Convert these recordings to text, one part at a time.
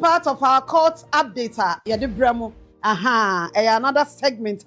part of our court update. Yede bremo. Aha, another segment.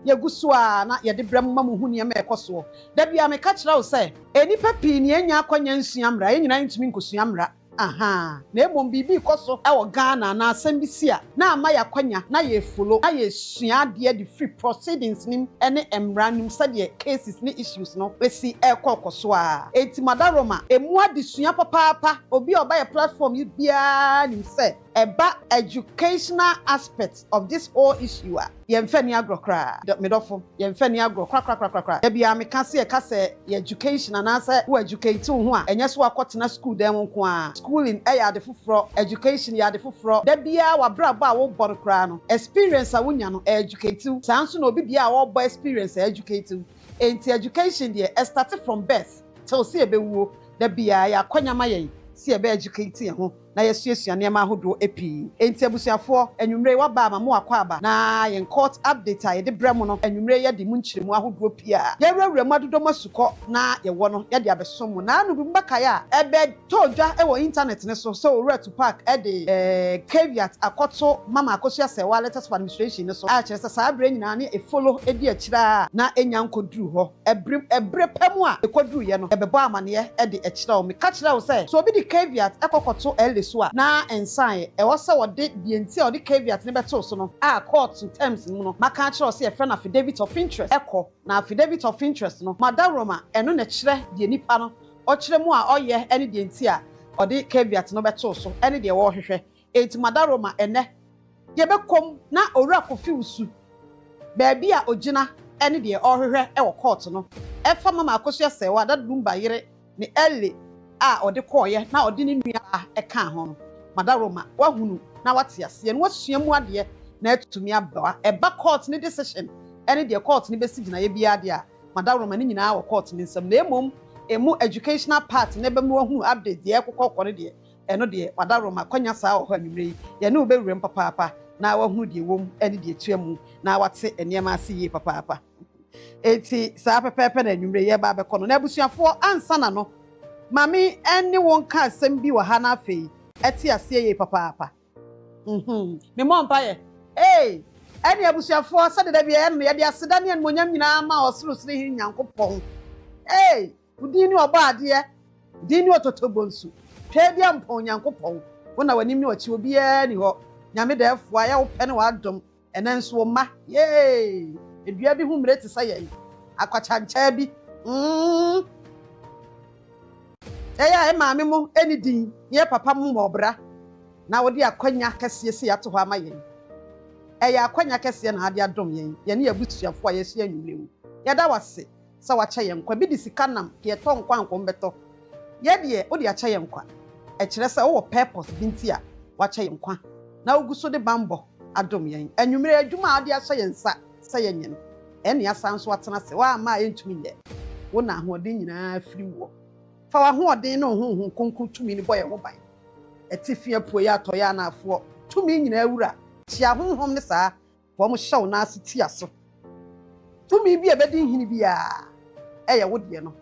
Yegusu na yede bremo mamu hu niam ekoso. Da bia me ka kira wo say, enipa pii ne anya akwanya nsuamra, enyina ntumi nkosuamra. Aha, na emom bibi koso e wo Ghana na asem bisi a na ama yakwanya na ye follow na ye sua de the free proceedings nim ene emra nim sade cases ni issues no wesi e kokoso a enti madaroma emu adesua papa obi oba ye platform yi bia nim say eba educational aspects of this whole issue yemfani agrokra medofo yemfani agrokra e bia me ka se education anase wo educate wo ho a enye so akotena school dem nko a schooling ya de foforo education ya de foforo da bia wa braba wo bor kra no experience a wonya no educate sanso na obi bia wo bo experience educate enti education dey started from birth till see ebewuo da bia ya kwanyama yen see ebe educate ho na yesuesua ne ma hodo epi enti abusuafo anwumre wa ba ma mo akwa na yen court update a ye de bremo no anwumre ye de mu nkyiremu ahodo pia ye wrawura mu adodo masuko na ye wo no ye de abesom na anu bi mbaka ya ebe todwa e wo internet ne so owura to park e de caveat akoto mama akoso asewa letters of administration ne so a kire sa abre nyina ne e follow e di akira na enya nkoduru ho ebre pemu a ekoduru ye no ebebo amane e de akira o me ka kira wo say so obi di caveat ekokoto na ensign e wose wode bienti odi caveat ne beto so no a court terms mu no maka kire se e friend affidavit of interest eko na affidavit of interest no madaroma eno na kire de nipa no o kire mu a oye ene de enti a odi caveat no beto so ene de wo hwehwe enti madaroma ene ye bekom na owura kofi usu baabi a ogina ene de o hwehwe e wo court no e fa mama akoso asewa da Lumba yire ne elle ode koye na ode ne nua eka ho no madaroma wahunu na wate ase no wasua mu ade na atumi abawa eba court ne decision ene de court ne besi gina ye bia de a madaroma ne nyina wa court ne nsam na emu educational part ne be mu wahunu update de ekokọ ne de eno de madaroma kwanya saa ho anwure ye ne obewurem papa na wahunu de wom ene de etuamu na wate enema ase ye papa eti saa pepepe na anwure ye ba be kono na abusuafo ansana no mami eni won ka asem bi wa ha na afei eti ase ye papa me mo mpa ye eni abusuafo sade da bia ye de aseda ne monyam nyina ma osorosire hi nyankopon udini oba ade dini ototobonsu twebia mpon nyankopon wona wanim ne wachi obi ni ho nyame da afua ya wo pene wa dom enenso ma edua bi hu mreti saye akwachancha bi eya maame mo eni din ye papa mo mobra na wodi akwanya kese se yato ho amayen eya akwanya kese na ade adom yen ye ne yabutuafo a yesu anwulewu yada wase sa wacha yen kwa bi disikanam ke to nkwa nkom beto ye de odi acha yen kwa e kire se wo purpose binti a wacha yen kwa na oguso de bambo adom yen anwumre adwuma ade acha yen sa yen yen ene asanso atena se wa ma entumi ye wo na ahode nyina firi wo fa wa hoɔden no honhom konko tumi ni boye ho ban etifia puo ya to ya na afo tumi nyina awura tia honhom ne saa fo mo hyew na ase tia so tumi bi ebedi hini bia eye wode no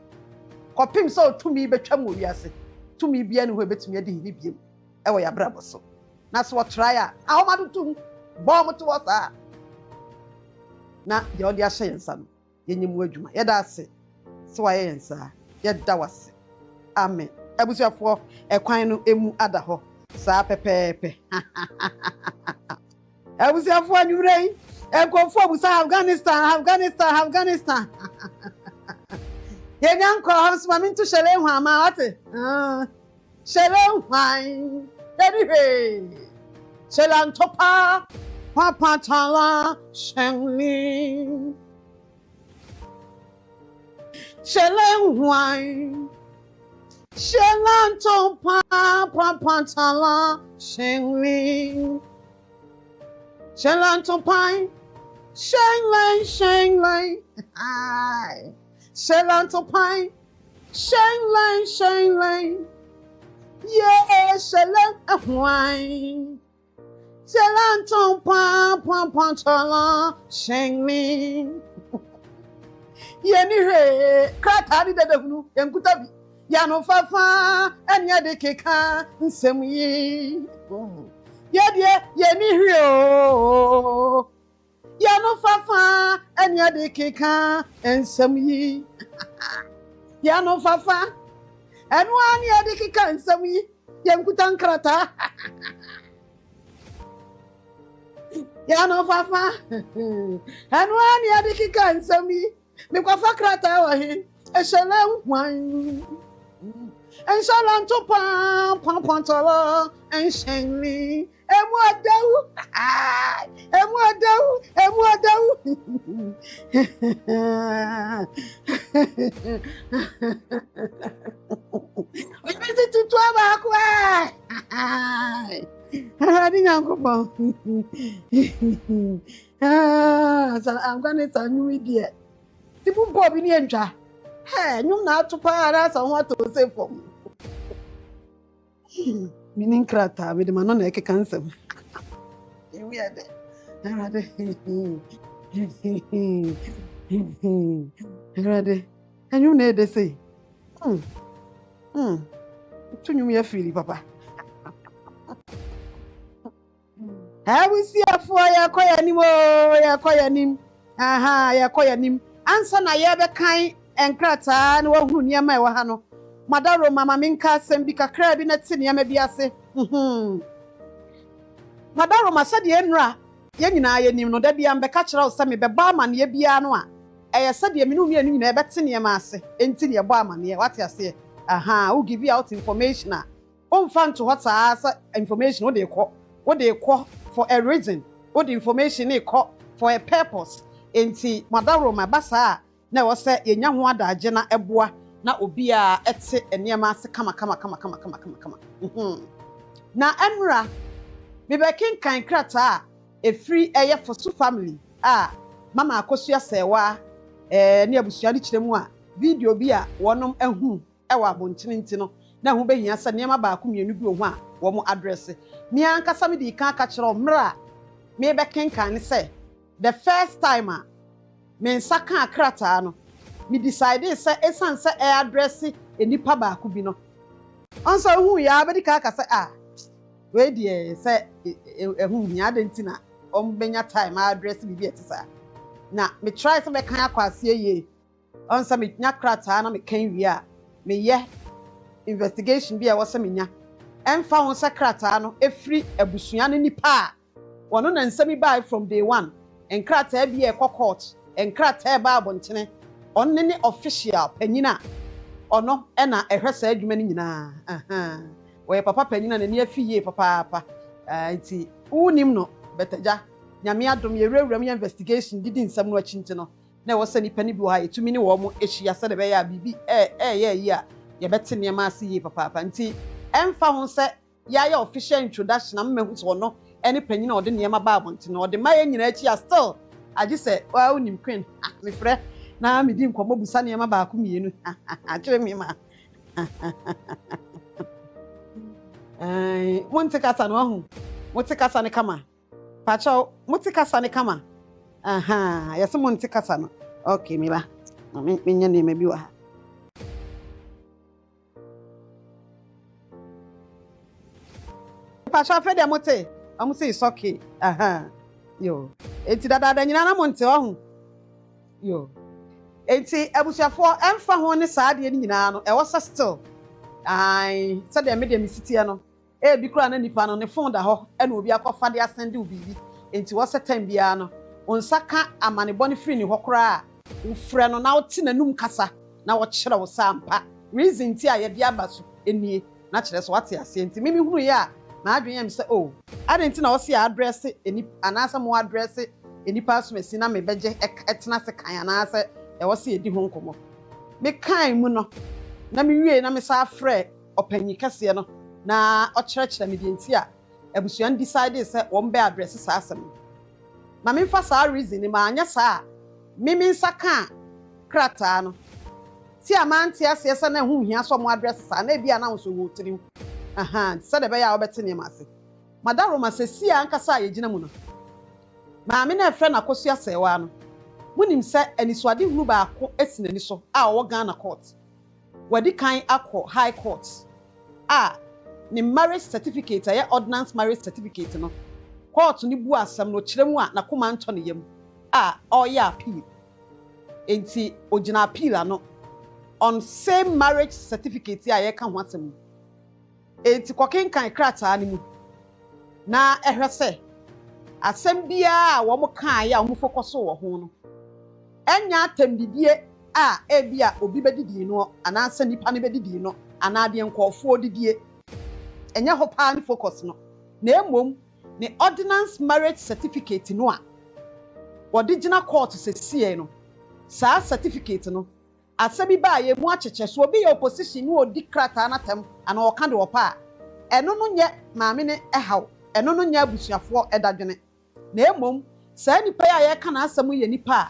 kopim so tumi betwa mo wiase tumi bia ne ho ebetumi ade hini biem ewo ya brabo so na so try a ahomado tum bo mo to wasa na de odi ahye yensa no yenyim adwuma yeda ase so wa yensa yeda wase amen abusuafo ekwan no emu ada ho saa pepepe abusuafo anwure enkofo abusa Afghanistan yenyanko hansuma mintu shele hu ama wate shele hwan dedihe shele antopa papa tala shenli shele hwan Shelanto papa tala shengli Shelanto pai shengli ai Shelanto pai shengli yeah shelen ahwai Shelanto papa tala shengli yeni he kratari dedehunu yankutabi ya no fafa anya de keka nsem yi ye ni hrio ya no fafa enya de keka ensam yi ya no fafa enu ani ya de keka ensam yi ya nkuta nkrata ya no fafa enu ani ya de keka ensam yi me kwa fa krata wa he esele hwan Inshallah to pam pantolo ensheni emu adawu Obi ti tu aba ko Ari nyankopon so I'm going to new idea ti bu bobi ni entwa nyum na atupa ara so ho to se fom minin krata me de mano na eke kansam we are there Rade nyum na de say tu nyum ya fili papa ha we see afo ya koya nim ya koya nim ya koya nim ansa na ye be kan enkrata na wahu niam e wa ha no madaro mama minka sem bi kakra bi na ti niam bi ase madaro masade enra ye nyina ye nim no da bia mbe ka kira o se me be ba amane bia no a eye sade me no mienu nyina e be te niam ase enti ne bo amane wate ase who give you out information on fan to what information what they call for a reason what the information they call for a purpose enti madaro mabasa na wo se yenya ho adaje na eboa na obi a ete eniema ase kama na enra me be kan krata efri eye for su family mama akosua sewa ne abusua ni kiremu a video bi a wonom ehu ewa abontinenti no na hu behia se niema ba ko mienu bi ohu a wo mo address mi ankasa me di kan aka kire omra me be kan ne se the first time me nsaka akrata no me decide say esan say address enipa ba ko bi no onso hu ya be di ka say we die say ehu nya adentina benya time address bi etisa na me try say me kan akwase ye onso me nya krata na me kan wi a me ye investigation bi a wo say me nya emfa won sakrata no efri abusua no nipa wono na nsami buy from day one enkrata bi e court enkrata ba abontene onne ne official panyina ono e na ehwesa adwuma ni nyina we papa panyina na ni afiye papa nti unim no betaja nyame adom ye rewuram ye investigation didi nsam no achinti no na wo se nipa ni bi wo ha etumi ni wo mo ehia se de be ya bibi ye a ye bete ne ma ase ye papa nti emfa ho se ya official introduction am mehu so no ene panyina ode ne ma ba abontene ode ma ye nyina achi still agi se wa unim queen me frɛ na me di nkomo busa ne ma ba ko mienu akire me ma monte kasa no hu monte kasa ne kama pacho monte kasa ne kama yesi monte kasa no okay me ba me nya ne ma bi wa pacho fe de mote amuse is okay yo enti dada nyina na monte hu yo enti abusuafo emfa ho ne saade ni nyina no e wosa still se de me de misitie no bi kura na nipa no ne phone da ho e na obi akofa de asende obibi enti wosa time bia no onsaka amane boni free ni ho kura wo frɛ no na wote nanum kasa na wo kyerɛ wo sampa reason ti a ye de abaso enie na kyerɛ so wate ase enti mimi hunu ye a na adwen yam sɛ adenti na wo se address eni anasa mo address enipa so mesi na me beje etena se kan anasa e wo se edi ho nkomo me kan mu no na me wie na me sa frɛ opanyi kase no na o kyerɛkyerɛ me dienti a abusuan decide sɛ wo mbe address sa asem ma me fa sa reason ni ma anya sa mimi nsaka krata no ti amanti ase sɛ na hu hia so mo address sa na bia na wo so wo tirim sɛ de be ya obete ne ma se madaro ma se si ankasa ye gina mu no ma me na frɛ na kosua sewa no munim sɛ anisuade hunu ba ako esinani so a wo Ghana court wadi kan akɔ high court ne marriage certificate a ordinance marriage certificate no court ni bu asam no kyerɛ mu a na koma ntɔ ne yam a ɔyɛ appeal enti ogina appeal ano on same marriage certificate a yɛka ho asɛm enti kɔkenkan krataa ne mu na ɛhwɛ sɛ asɛm biara a wɔn kan a wɔn focus wɔ ho no ɛnya atɛmbidie a ebia obi bɛdidi no anaasɛ nipa ne bɛdidi no anaadeɛ nkɔɔfoɔ didie ɛnyɛ hɔ paa ne focus no na emom ne ordinance marriage certificate no a wɔde gyina court sɛsie no saa certificate no asɛbi ba yɛ mu akyekyɛ so obi yɛ opposition no odi krataa na tam ana ɔka de wɔpa a ɛno no nyɛ maame ne ɛhaw ɛno no nyɛ abusuafoɔ ɛdadwene na emom saa nipa a yɛka na asɛm yɛ nipa a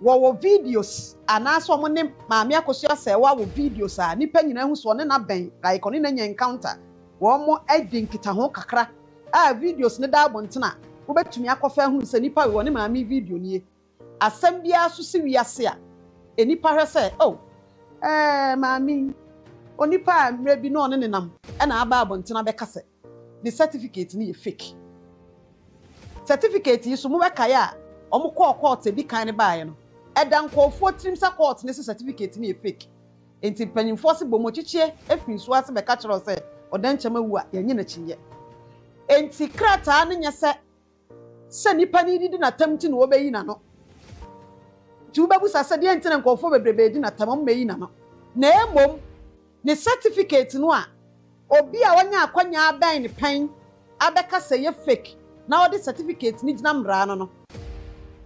wɔwɔ videos anaasɛ ɔmo ne maame akosua sɛ wɔwɔ videos a nipa nyinaa hu so ɔne na bɛn like ɔne na nya encounter wɔn adi nkitaho kakra a videos ne da abɔntena wobɛtumi akɔfa hu sɛ nipa wɔ ne maame video nie asɛm biara so si wiase a enipa hwɛ sɛ oh maame onipa a mmerɛ bi na ɔne ne nam ɛna aba abɔntena bɛka sɛ the certificate ne yɛ fake certificate yi so mo bɛkae a ɔmo kɔɔ court ebi kan ne baeɛ no ɛda nkɔɔfoɔ tirim sɛ court ne sɛ certificate ne yɛ fake enti mpanyinfoɔ se bɔ mo kyikyie efiri so ase bɛka kyerɛw sɛ ɔda nkyɛm awu a yɛnyɛ n'akyinyɛ enti krataa ne nyɛ sɛ nipa ne didi na tam ti na wɔbɛyi na no ti wobɛbusa sɛ deɛ nti na nkɔɔfoɔ bebrebe di na tam ɔmo bɛyi na no na emom ne certificate no a obi a wanya akwanya abɛn ne pɛn abɛka sɛ yɛ fake na ɔde certificate ni gyina mmara no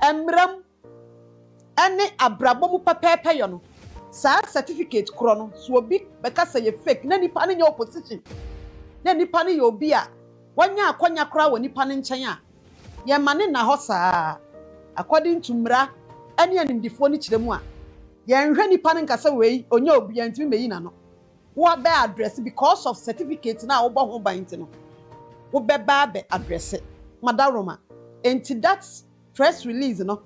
mmram ɛne abrabɔ mu pɛpɛɛpɛ yɛ no saa certificate korɔ no so obi bɛka sɛ yɛ fake na nipa ne nyɛ opposition na nipa ne yɛ obi a wanya akwanya korɔ wɔ nipa ne nkyɛn a yɛma ne na hɔ saa according to mmara ɛne animdifoɔ ne kyerɛ mu a yɛnhwɛ nipa ne nkasa wei onye obi yɛntumi meyi na no wobɛ address because of certificate na wobɔ ho ban nti no wobɛba abɛ address madaroma enti that press release no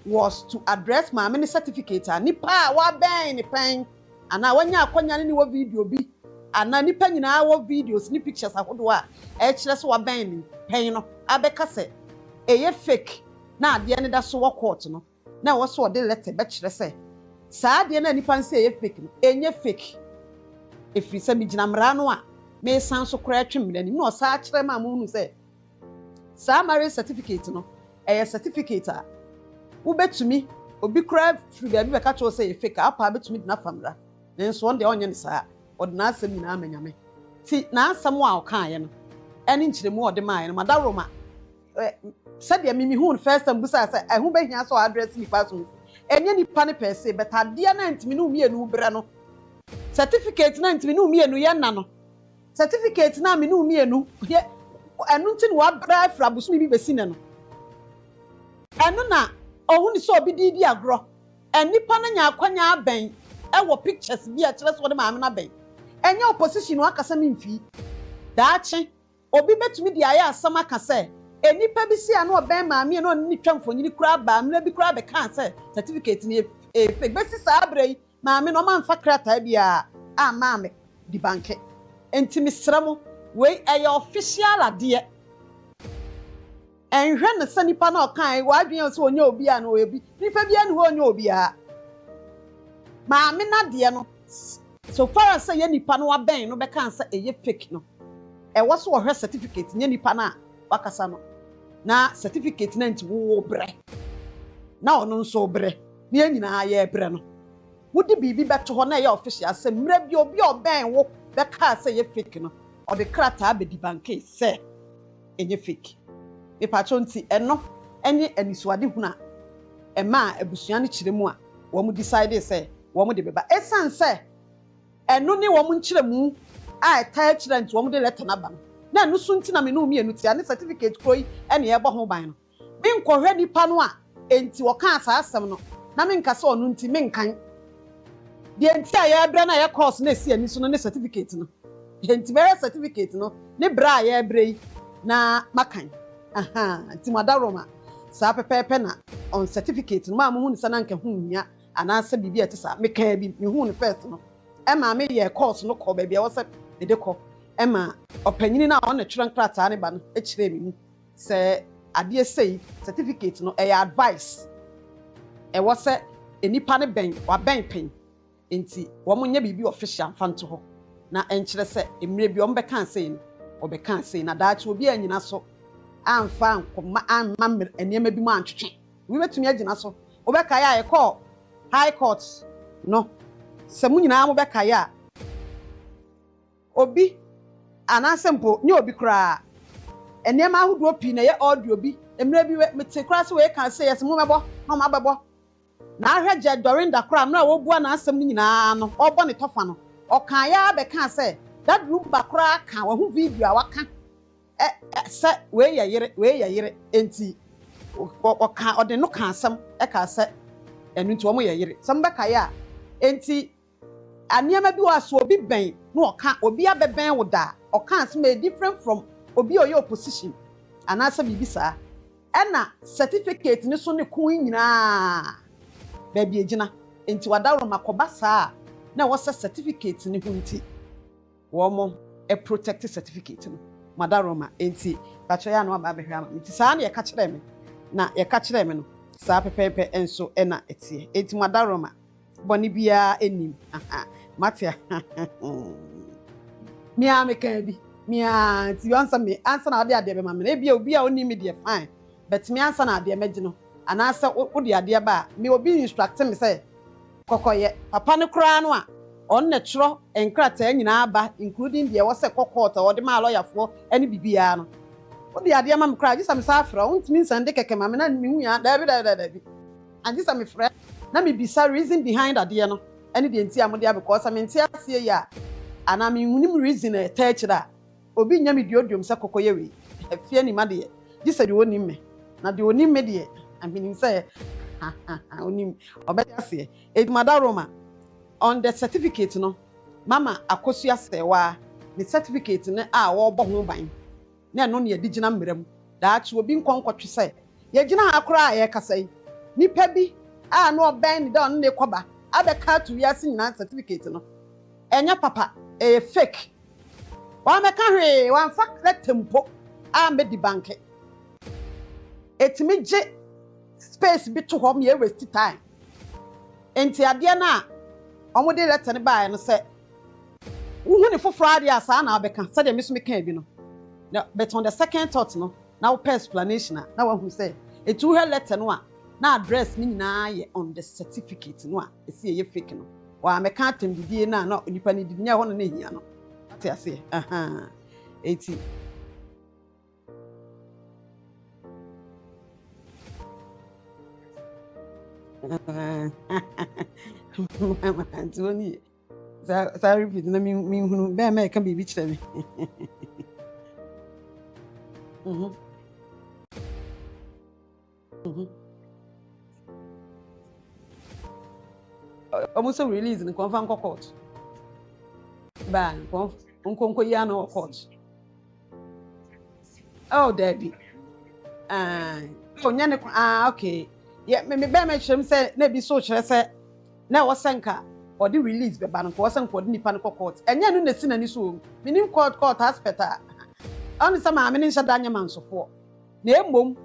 was to address maame ne certificate a nipa a wabɛn ne pɛn ana wanya akwanya ne wɔ video bi ana nipa nyinaa wɔ videos ne pictures ahodoɔ a ɛkyerɛ sɛ wabɛn ne pɛn no abɛka sɛ ɛyɛ fake na adeɛ ne da so wɔ court no na wɔ so ɔde letter bɛkyerɛ sɛ saa adeɛ na nipa nsɛ ɛyɛ fake no ɛnyɛ fake efiri sɛ migyina mmara no a mesan so koraa atwe mmara nim na ɔsaa kyerɛ ma mo hu sɛ saa marriage certificate no ɛyɛ certificate a wobɛtumi obi koraa firi baabi bɛka kyerɛ sɛ yɛ fake a apa bɛtumi dina famra nanso ɔn deɛ ɔnyɛ ne saa ɔde n'asɛm nyinaa amanyame ti n'asɛm a ɔkaeɛ no ɛne nkyerɛmu a ɔde maaeɛ no madaroma sɛdeɛ mimi hu no first time busa sɛ ɛho bɛhia sɛ ɔadress nipa so ɛnyɛ nipa ne pɛɛ se bɛta adeɛ na ntumi ne mmienu brɛ no certificate na ntumi ne mmienu yɛ nna no certificate na me ne mmienu yɛ ɛno nti ne wabra afiri abosom bi bɛsi ne no ɛno na ɔhu ne sɛ obi didi agorɔ ɛnipa no nya akwanya abɛn ɛwɔ pictures bi a kyerɛ sɛ wɔde maame no abɛn ɛnyɛ opposition no akasa me mfii daakye obi bɛtumi de ayɛ asɛm aka sɛ enipa bi si ano ɔbɛn maame no ne twa mfonyini kura ba mmerɛ bi kura bɛka sɛ certificate ne fake bɛsi saa abere yi maame no ɔma mfa krataa bi a maame di banke enti mesrɛ mo wei ɛyɛ official adeɛ ɛnhwɛ ne sɛ nipa na ɔkan wadwen sɛ onye obi a na obi nipa bi ane onye obi a maame na deɛ no so far as yɛ nipa no wabɛn no bɛka sɛ ɛyɛ fake no ɛwɔ so wɔhwɛ certificate nye nipa na wakasa no na certificate na nti wo brɛ na ɔno nso brɛ ne nyinaa yɛ brɛ no wodi bibi bɛto hɔ na ɛyɛ official sɛ mmerɛ bi obi ɔbɛn wo bɛka sɛ ɛyɛ fake no ɔde krataa bɛdi banke sɛ ɛnyɛ fake mepacho nti ɛno ɛne anisuade huna ɛma abusua no kyerɛ mu a wɔn decide sɛ wɔn de bɛba ɛsan sɛ ɛno ne wɔn nkyerɛ mu a ɛtaa kyerɛ nti wɔn de letter na ba no na ɛno so nti na me no mmienu tia ne certificate kro yi ɛne ɛbɔ ho ban no me nkɔhwɛ nipa no a enti wɔka asa asɛm no na me nka sɛ ɔno nti me nkan deɛ nti a yɛbrɛ na yɛ course na esi ani so no ne certificate no enti bɛyɛ certificate no ne bra a yɛbrɛ yi na makan nti madaroma saa pɛpɛɛpɛ na on certificate no ma mo hu ne sɛ na nka hu hia anaasɛ biribi a ɛte saa meka bi me hu ne first no ɛma me yɛ course no kɔ baabi a wɔsɛ me de kɔ Emma opanyini na on twerɛ nkrataa ne ba no kyerɛ me mu sɛ adeɛ sei certificate no advice ɛwɔ sɛ enipa ne bɛn wabɛn pen enti wɔn nyɛ biribi official fanto hɔ na ɛnkyerɛ sɛ emire bi wɔn bɛka sei no ɔbɛka sei na daakye obi anyina so amfa nkɔma amma nneɛma bi mu antwetwe wi betumi agyina so wobɛka ya ɛkɔ high court no sɛ mu nyinaa mo bɛka ya obi anaasɛ mpo nye obi koraa nneɛma ahodoɔ pii na yɛ audio bi emire bi mete koraa sɛ wei ka sei yɛsɛ mo mɛbɔ na mo abɛbɔ na ahwɛ gye Dorinda koraa mmerɛ a wɔbua na asɛm no nyinaa no ɔbɔ ne tɔfa no ɔka ya bɛka sɛ that Lumba koraa ka wahu video a waka sɛ wei yɛ yere enti ɔka ɔde no ka asɛm ɛka sɛ ɛno nti wɔn yɛ yere sɛm bɛka ya enti aneɛma bi wɔ aso obi bɛn na ɔka obi abɛbɛn wo da ɔka asɛm different from obi a ɔyɛ opposition anaasɛ biribi saa ɛna certificate ne so ne kun nyinaa baabi egyina enti wadawro makɔba saa na wɔsɛ certificate ne ho nti wɔn protect certificate no madawro ma enti batwa ya no aba abɛhwɛ ama enti saa na yɛka kyerɛ me na yɛka kyerɛ me no saa pɛpɛpɛ enso ɛna ɛteɛ enti madawro ma bɔne biara enim matia mia meka bi mia ti ansa me ansa na ade ade be ma me ebia obi a oni me de fine but me ansa na ade megye no anasa wo de ade ba me obi instruct me say kokoye papa ne kura no a on na tro enkrata nyina aba including de wo say kokota wo de ma lawyer fo ene bibia no wo de ade ma me kura gisa me sa afra wo ntimi nsande keke ma me na me hu ya da bi agisa me frɛ na me bisa reason behind ade no ene de ntia mo de because me ntia asie ya ana me hunim reason e tɛkyira obi nya me diodium sɛ kokoye we afie ni ma de gisa de woni me na de woni me de amini sɛ onim obeti ase edumada Roma on the certificate no mama akosua sewa the certificate ne a wo bɔ ho ban na no ne digina mmeram daachi obi nkonkotwe sɛ ye gina akora a ye kasai nipa bi a no oban ne da on ne koba abeka to wiase nyina certificate no enya papa fake wa meka hwe wan fa tempo a me di banke etimi gye space bi to hom ye waste time enti ade na omode letter ne bae no se wo ne foforo ade asa na abeka se de meso meka bi no but on the second thought no na wo explanation na wo hu se etu he letter no a na address ni nyina ye on the certificate no a esi ye fake no wa meka atem didie na nipa ni dinya ho no na hia no ate ase eti Antoni sorry repeat na mi hunu be ma ka bibi kyerɛ me almost release in confirm court ban konko ya no court oh Debbie onya ne okay yeah me be ma kyerɛ say na bi so kyerɛ sɛ na wo senka or the release be ban ko senka or nipa no court enya no na si na ni so minim court hospital on some ma me nhyɛ da nya mansofo na emom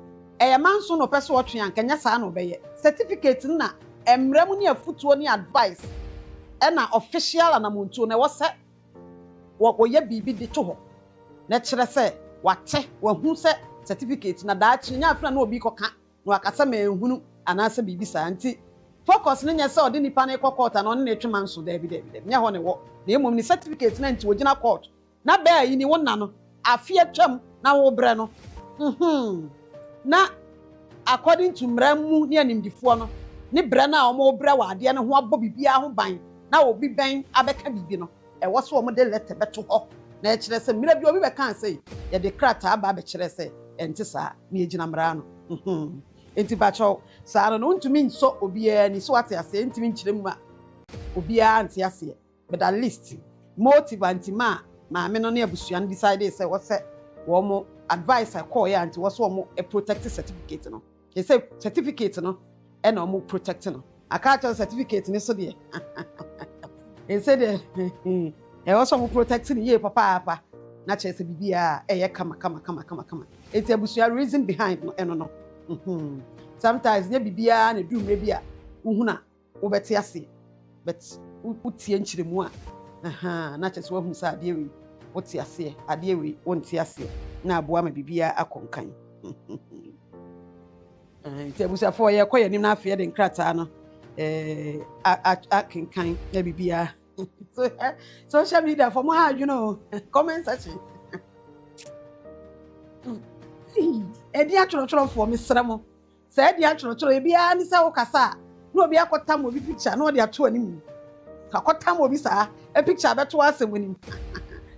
manso no pese wotwe ankanya saa no be certificate na emram ni afutuo ni advice na official anamontuo na wo sɛ wo ye bibi de to ho na kyerɛ sɛ wate wahu sɛ certificate na daachi nya afra na obi koka na wakasa ma ehunu anasa bibi saa nti focus ne nya sɛ ɔde nipa na ekɔkɔta na ɔne netwe manso da bi nya ho ne wo na emom ni certificate na nti wogina court na ba yi ni wonna no afie twam na wo brɛ no na according to mramu ne animdifo no ne brɛ na ɔmo brɛ wa ade no ho abɔ bibia ho ban na obi bɛn abɛka bibi no ɛwɔ so ɔmo de letter bɛto hɔ na ɛkyerɛ sɛ mira bi obi bɛka sɛ yɛ de krata aba bɛkyerɛ sɛ ɛnte saa ne egyina mra no enti bacho saa no ntumi nso obiara ni so ate ase ntumi nkyerɛ mu a obiara nte ase but at least motive antima maame no ne abusua no decide sɛ wɔsɛ wɔn advice call ya anti wɔsɛ wɔn a protect certificate no they say certificate no ɛna wɔn protect no aka kyerɛ certificate ne so deɛ they say de wɔsɛ wɔn protect ne yie papa na kyerɛ sɛ bibia ɛyɛ kama. Eti abusua reason behind no ɛno no. Sometimes nye bibia na du mmerɛ bi a wohu na wobɛte ase but wotie nkyerɛmu a na kyerɛ sɛ woahu sɛ adeɛ wei wote aseɛ adeɛ wei wonte aseɛ na aboa ma bibia akɔnkan. Nti abusuafoɔ yɛkɔ yɛnim na afei yɛde nkrataa no akenkan na bibia so social media for mo ha adwene comment section edi atworɔtworɔfoɔ mesrɛ mo sɛ edi atworɔtworɔ ebia ne sɛ wokasa na obi akɔtam obi picture na ɔde ato anim akɔtam obi saa a picture bɛto asɛm anim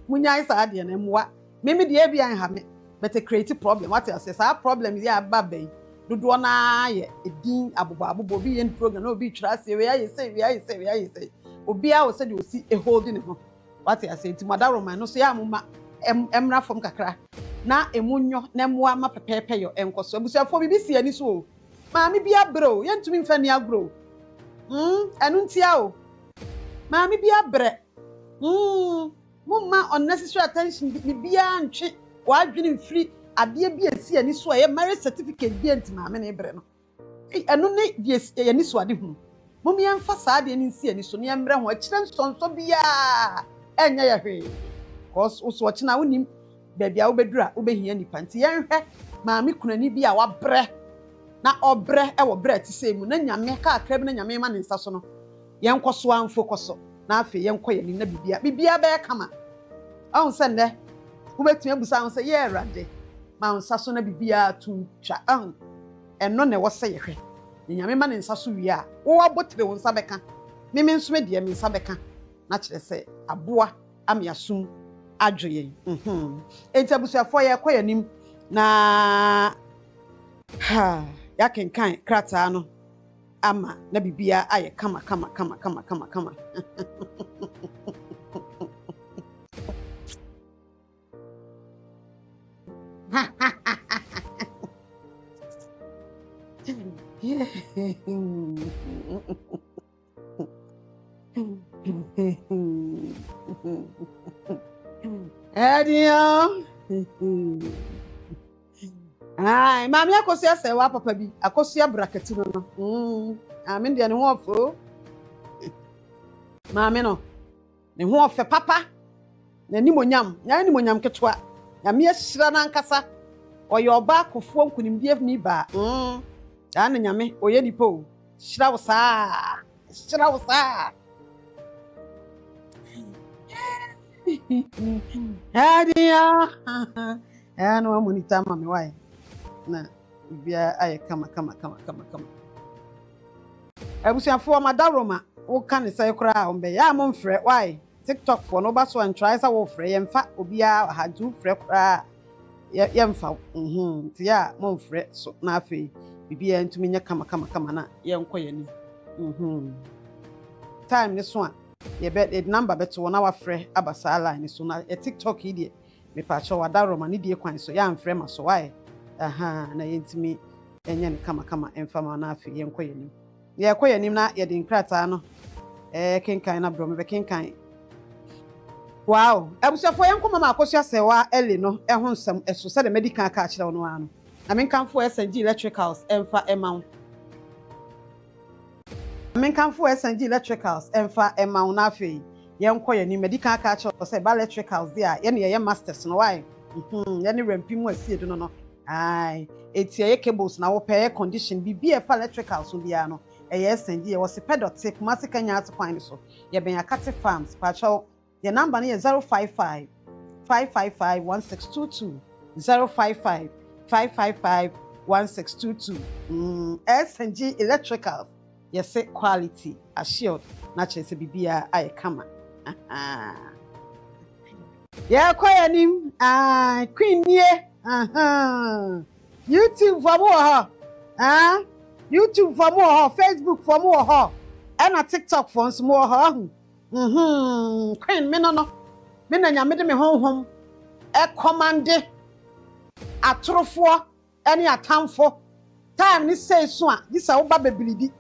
munyai saa deɛ na mmoa meme deɛ ebia nha me but create problem what else saa problem yɛ aba bɛyi dodoɔ na yɛ edin abobɔ obi yɛ program na obi twira ase we ayɛ sɛ obi a wo sɛ de osi hold ne ho what else nti madaroma no so yɛ amoma emra fam kakra na emunyo na mmoa ma pɛpɛɛpɛ yɔ enkoso abusuafo bibi si ani so o maame bi abrɛ o yɛntumi mfa ni agro ɛno ntia o maame bi abrɛ mumma unnecessary attention bibia ntwe wadwene mfiri adeɛ bi esi ani so ɛyɛ marriage certificate bi enti maame ne brɛ no ɛno ne die ani so ade hu mum yɛmfa saa adeɛ ne nsi ani so ne yɛmbrɛ ho akyerɛ nsonso bia ɛnyɛ yɛ hwee cause wo so ɔkyena wonim baabi a wobɛdura wobɛhia nipa nti yɛnhwɛ maame kunani bi a wabrɛ na ɔbrɛ ɛwɔ brɛ ti sɛ mu na nyame kakra bi na nyame ma ne nsa so no yɛnkɔ so amfo kɔ so na afei yɛnkɔ yɛ ni na bibia bɛyɛ kama ɔn sɛ ndɛ wobɛtumi abusa ho sɛ yɛ Awurade ma nsa so na bibia tu twa ɛno na ɛwɔ sɛ yɛhwɛ nyame ma ne nsa so wie a wo abotre wo nsa bɛka meme nso me deɛ me nsa bɛka na kyerɛ sɛ aboa ame asum adwo yɛn enti abusuafoɔ yɛkɔ yɛ nim na yɛkenkan krataa no ama na bibia ayɛ kama Edio ai mami akosi ase wa papa bi akosi abrakati no amen de ne ho ofo mami no ne ho ofe papa na nimonyam ketwa na me ahyira na nkasa oye oba akofo nkunimdie ni ba da na nyame oye nipo hyira wo saa Adia no amonita mami why na bia aye kama abusuafo madaroma wo ka ne sai kora a ombe ya mo mfrɛ why TikTok for no ba so and try sa wo frɛ yemfa obia ha du frɛ kora yemfa ti ya mo mfrɛ so na afei bibia ntumi nya kama na yenkɔ yani time ne so a ye bet number bet wona wa frɛ abasa line so na TikTok yi de me pa cho wadaroma ne die kwan so ya mfrɛ ma so why na yentimi enye ne kama emfa ma na afei yenkɔ yani ye kɔ yani na ye de nkrata no kenkan na bro me be kenkan wow abusafo yenkɔ mama akosua sewa ele no ho nsɛm eso sɛ de medical ka kyerɛ no ano na menkanfo SNG electricals emfa emaw emfa emaw na afei yenkɔ yani medical ka kyerɛ sɛ ba electricals dia ye ne ye masters no why ye ne rampim asie do no ai etia ye cables na wo pay condition bibia fa electricals so bia no SNG ye was pedotic masika nya atkwan so ye ben akate farms pa chow your number is 055 555 1622 055 555 1622 SNG electrical yes quality assured na chese bibia ay kama yeah kwayanim queen nie YouTube for more YouTube for more Facebook for more and TikTok for some more queen me no me na nyame de me honhom commande atrofo ene atamfo time ni say so a this a wo ba bebilidi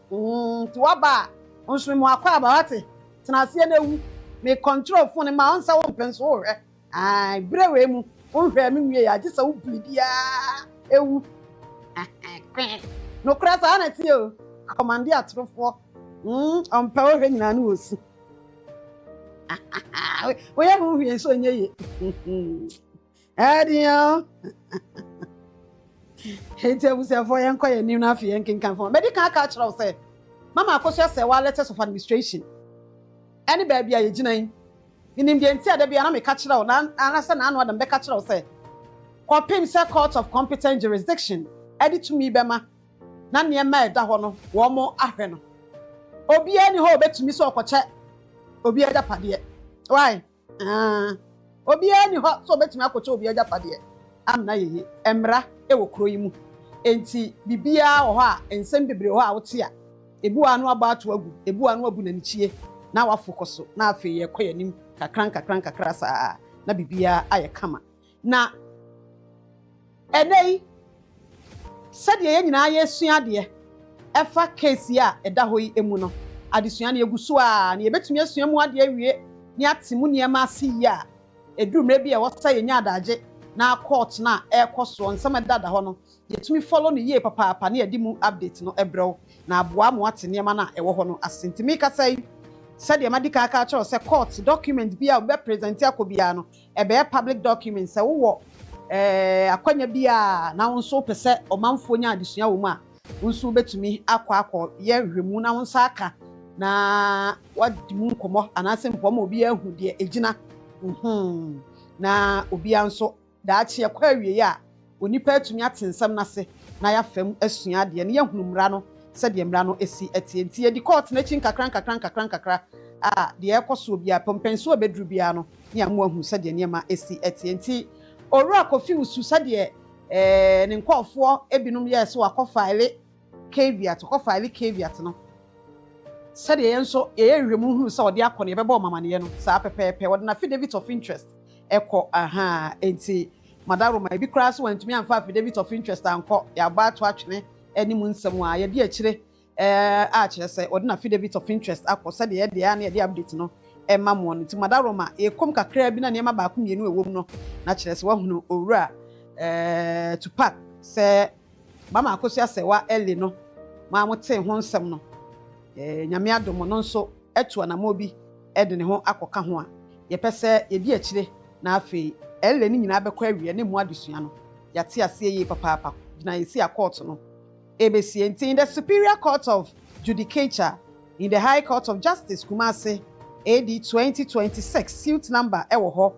ti wa ba onso me akwa aba wate tena ase na ewu me control phone ma onsa wo mpenso wo hwe ai brewe mu wo hwe me nwie ya gisa wo blidia ewu no kra sa na ti o command atrofo ompa wo hwe nyina na osi wo ya mu hwe so nye ye adio hete busefo yenko ye nim na afi yenkenkan fo medical ka kira wo say mama akoso say wa letters of administration any baby a ye ginan nim de ntia da bia na me ka kira wo na anasa na anu adam be ka kira wo say compim say court of competent jurisdiction edi to me bema na ne ma eda ho no wo mo ahwe no obi ani ho obetumi so okoche obi ajapade why obi ani ho so obetumi akoche obi ajapade amna yeye emra ewo kro yi mu enti bibia wo ho a ensem bebre ho a wote a ebu anu aba ato agu ebu anu abu na nichie na wafokoso na afi ye koyanim kakran sa na bibia aye kama na enei sade ye nyina ye sua de efa case a eda ho yi emu no adesua na eguso a na yebetumi asua mu ade awie ni atemu niema ase yi a edumre bi e wosa ye nya adaje na court na ekoso nsema dada ho no yetumi follow ne ye papa na yedi mu update no ebrew na aboa mu ate niema na ewo ho no asentimi kasai sade madika aka cho se court document bi a be present akobia no ebe public document se wo akwanya bi a na wonso pese omanfo nya adesua wo mu a wonso betumi akọ ye hwemu na wonsa aka na wadi mu nkomo anase mpom obi ahu de egina na obi anso da achi ekwa awie ya onipa atumi atensam nase na ya fam asua de ne yahunumra no se de mra no esi atientie di court na chin kakran a de ekoso obi a pompenso obedru bia no ne amu ahu se de niema esi atienti owura kofi usu se de ne nkofo ebinum ye so akofile caveat no se de yenso ye hwemu hu se ode akọ ne beba mamane no sa pepepe wode na affidavit of interest eko enti madaroma ebi kras wantumi amfa affidavit of interest anko ya ba to atwene animu nsem a ye de akire a kire se wode na affidavit of interest akọ se de ye de ya na ye de update no emamo no ti madaroma ekom kakra bi na ne ma ba ko mienu ewom no na kire se wahunu owura to pack se mama akoso asewa eli no ma mote ho nsem no nyame adomo no nso etu na mobi ede ne ho akoka ho a ye pese ye di akire na afi elle ni nyina bekọ awie ne mu adesua no yate ase yi papa na yesi a court no ebesi in the Superior Court of Judicature in the High Court of Justice Kumasi AD 2026 suit number ewo ho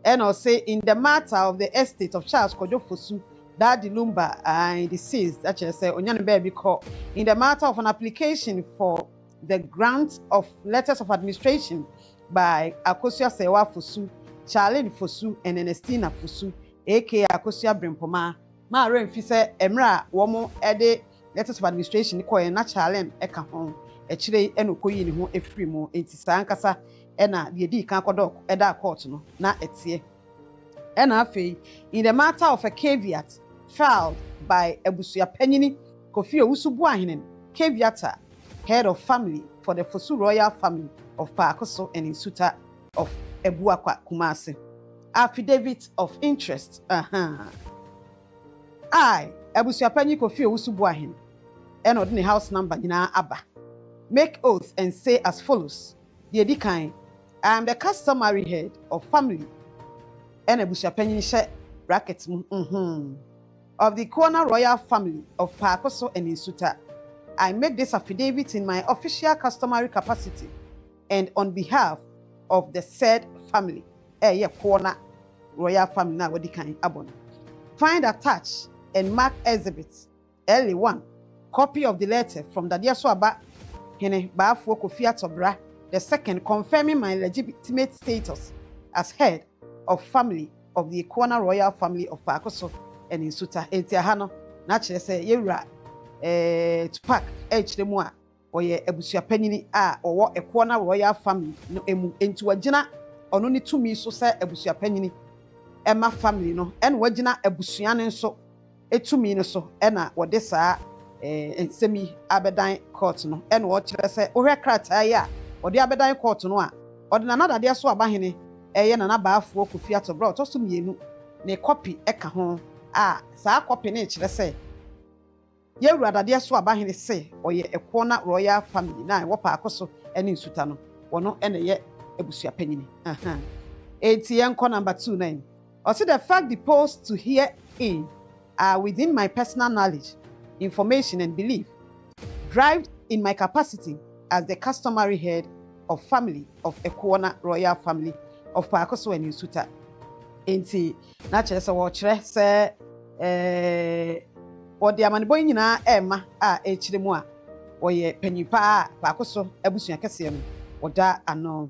and say in the matter of the estate of Charles Kojo Fosu Daddy Lumba and deceased that say onyane baby call in the matter of an application for the grant of letters of administration by Akosua Sewa Fosu, Charlene Fosu and Ernestina Fosu aka Akosua Brempoma ma remfi se emra womo ede letters of administration ko na Charlene eka ho ekire enokoyi ne ho efiri mu enti sankasa ena de di kan kodok eda court no na etie ena afei in the matter of a caveat filed by Ebusua Panyini Kofi Owusubu Ahenen caveator head of family for the Fosu royal family of Paakoso and Insuta of Ebuakwa Kumasi affidavit of interest I Ebusua Panyini Kofi Owusubu Ahenen and ordinary house number nyina aba make oath and say as follows the edikan I am the customary head of family and Ebusua Panyini she bracket of the Corner Royal Family of Paakoso and Insuta. I make this affidavit in my official customary capacity and on behalf of the said family. Corner Royal Family na wadi kan abon. Find attached and mark exhibits L1 copy of the letter from the Diaswaba Hene Baafo Kofi Atobra the second confirming my legitimate status as head of family of the Corner Royal Family of Paakoso and Insuta enti ahano na kire se yewura to pack kire mu a oye Ebusua Panyini a owo ekwo na royal family no emu enti wagina ono ni tumi so se Ebusua Panyini ema family no ene wagina Ebusua ne nso etumi ne so ena wode saa ensemi abedan court no ene wo kire se ohwe krata ya wode abedan court no a ode na nadade so abahene na nabaafoɔ Kofi Atobra ɔtɔ so mmienu ne copy ɛka ho a saa copy ne kyerɛ sɛ yɛwura dadeɛ so abahene sɛ ɔyɛ Ekona royal family na ɛwɔ paako so ɛne nsuta no wɔno ɛna yɛ abusua panyini eti yɛnkɔ number 29 ɔsɛ the fact deposed to herein are within my personal knowledge, information and belief, derived in my capacity as the customary head of family of Ekona royal family of Pakoso and Nsuta. Enti na kyerɛ sɛ wɔkyerɛ sɛ wɔde amanebɔ nyinaa ɛma a ɛkyerɛ mu a wɔyɛ panyipa a Pakoso abusua kɛseɛ no wɔda ano.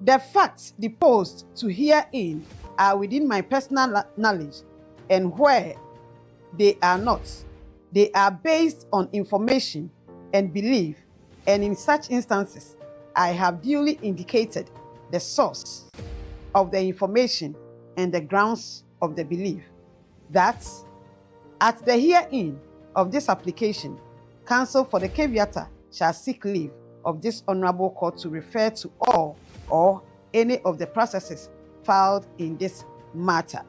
The facts deposed to herein are within my personal knowledge, and where they are not, they are based on information and belief, and in such instances, I have duly indicated the source of the information and the grounds of the belief that at the herein of this application, counsel for the caveator shall seek leave of this honorable court to refer to all or any of the processes filed in this matter,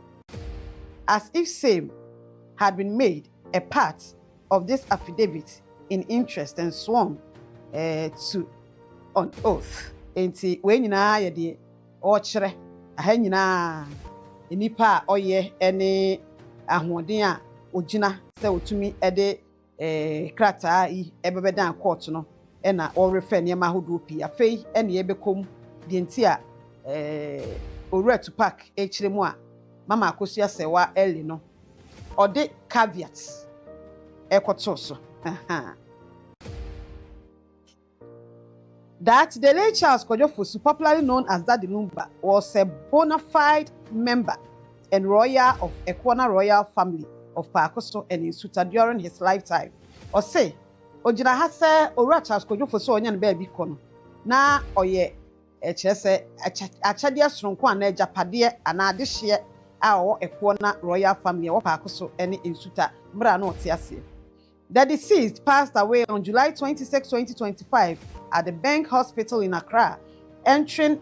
as if same had been made a part of this affidavit in interest and sworn to on oath. Enti we nyinaa yɛ de ɔkyerɛ aha nyinaa nipa a ɔyɛ ɛne ahoɔden a ogyina sɛ otumi ɛde krataa yi ɛbɛbɛdan court no ɛna ɔrefer nneɛma ahodoɔ pii afei ɛna yɛbɛkɔm deɛ nti a owura to park ɛkyerɛ mu a mama Akosua Sɛwa ɛli no ɔde caveats ɛkɔtɔ so that the late Charles Kojofosu, popularly known as Daddy Lumba, was a bona fide member and royal of Ekona royal family of Pakoso and Nsuta during his lifetime. Or say, Ojina has said, Ora Charles Kojofosu onyan baby kono. Na oye echese achadia sronko ana japade ana adehye a o Ekona royal family of Pakoso and Nsuta mra na otiase. The deceased passed away on July 26, 2025 at the Bank Hospital in Accra, entering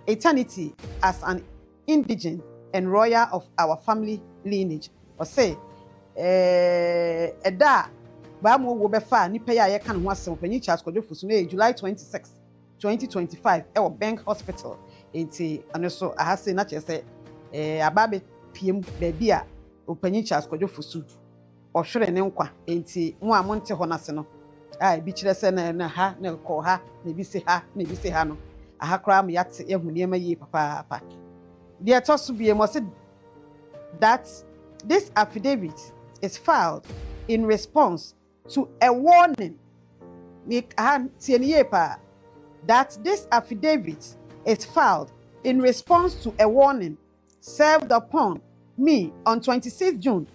eternity as an indigent and royal of our family lineage. Or say, Eda, Bamu Wobefa, Nipeya Yakan Wasson, Penny Charles Kojofosu, July 26, 2025, at Bank Hospital. And also, I have said, not just say, Ababe PM Babia, or Penny Charles Kojofosu. Ɔhwere ne nkwa enti mo a monte ho nase no ai bi kyerɛ sɛ na ha na kɔ ha na bi se ha na bi se ha no aha kra me yate ehu niema yi papa the etoso bie mo say that this affidavit is filed in response to a warning that this affidavit is filed in response to a warning served upon me on 26 June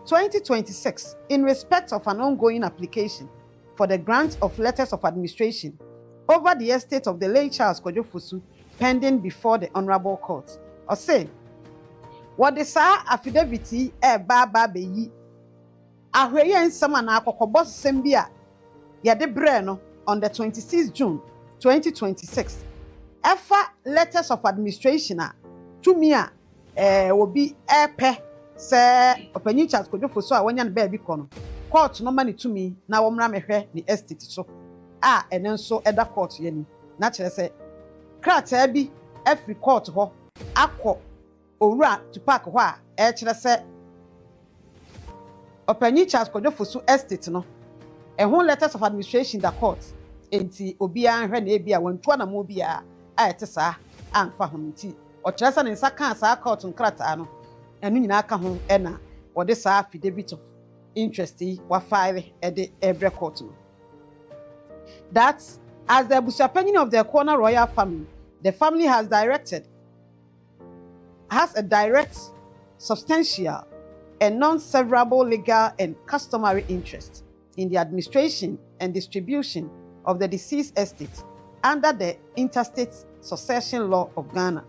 2026 in respect of an ongoing application for the grant of letters of administration over the estate of the late Charles Kojofosu pending before the Honorable Court. Or say, what the sa affidavit baba beyi ahweye nsama na akokobos sembia yade bre no on the 26th June 2026 efa letters of administration to me will be epe say Openyi Charles Kojofosu a wanya ne ba bi kɔ no court no ma ne tumi na wo mra mehwɛ ne estate so ene nso eda court ye ni na kyerɛ sɛ krataa bi every court ho akɔ owura to park ho a kyerɛ sɛ Openyi Charles Kojofosu estate no ɛho letters of administration da court enti obi anhwɛ na ebi a wantua na mo bi a ɛte saa amfa ho nti ɔkyerɛ sɛ ne nsa kan saa court nkrataa no enu nyina aka ho na wɔde saa affidavit of interest wa file the every court. That as the abusuapanyin of the Ekona royal family, the family has a direct, substantial, and non-severable legal and customary interest in the administration and distribution of the deceased estate under the interstate succession law of Ghana.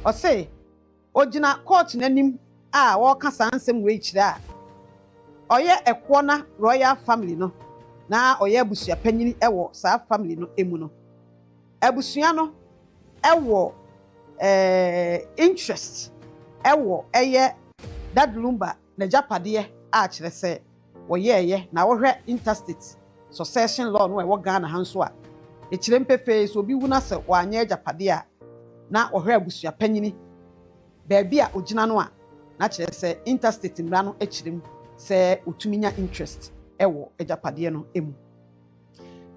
Or say, Ojina court nanim waka saa nsɛm wei kyerɛ a ɔyɛ Ekona royal family no na ɔyɛ abusuapanyin ɛwɔ saa family no emu no abusua no ɛwɔ interest ewo that Lumba na japade a kyerɛ sɛ wɔyɛɛyɛ na wɔhwɛ interstate succession law no ɛwɔ Ghana ha nso a ekyirem pepe so obi wuna sɛ wɔanyɛ japade a na wɔhwɛ abusua panyini baabi a ogyina no a na kyerɛ sɛ interstate mmara no akyirem sɛ otumi nya interest ewo japade no emu.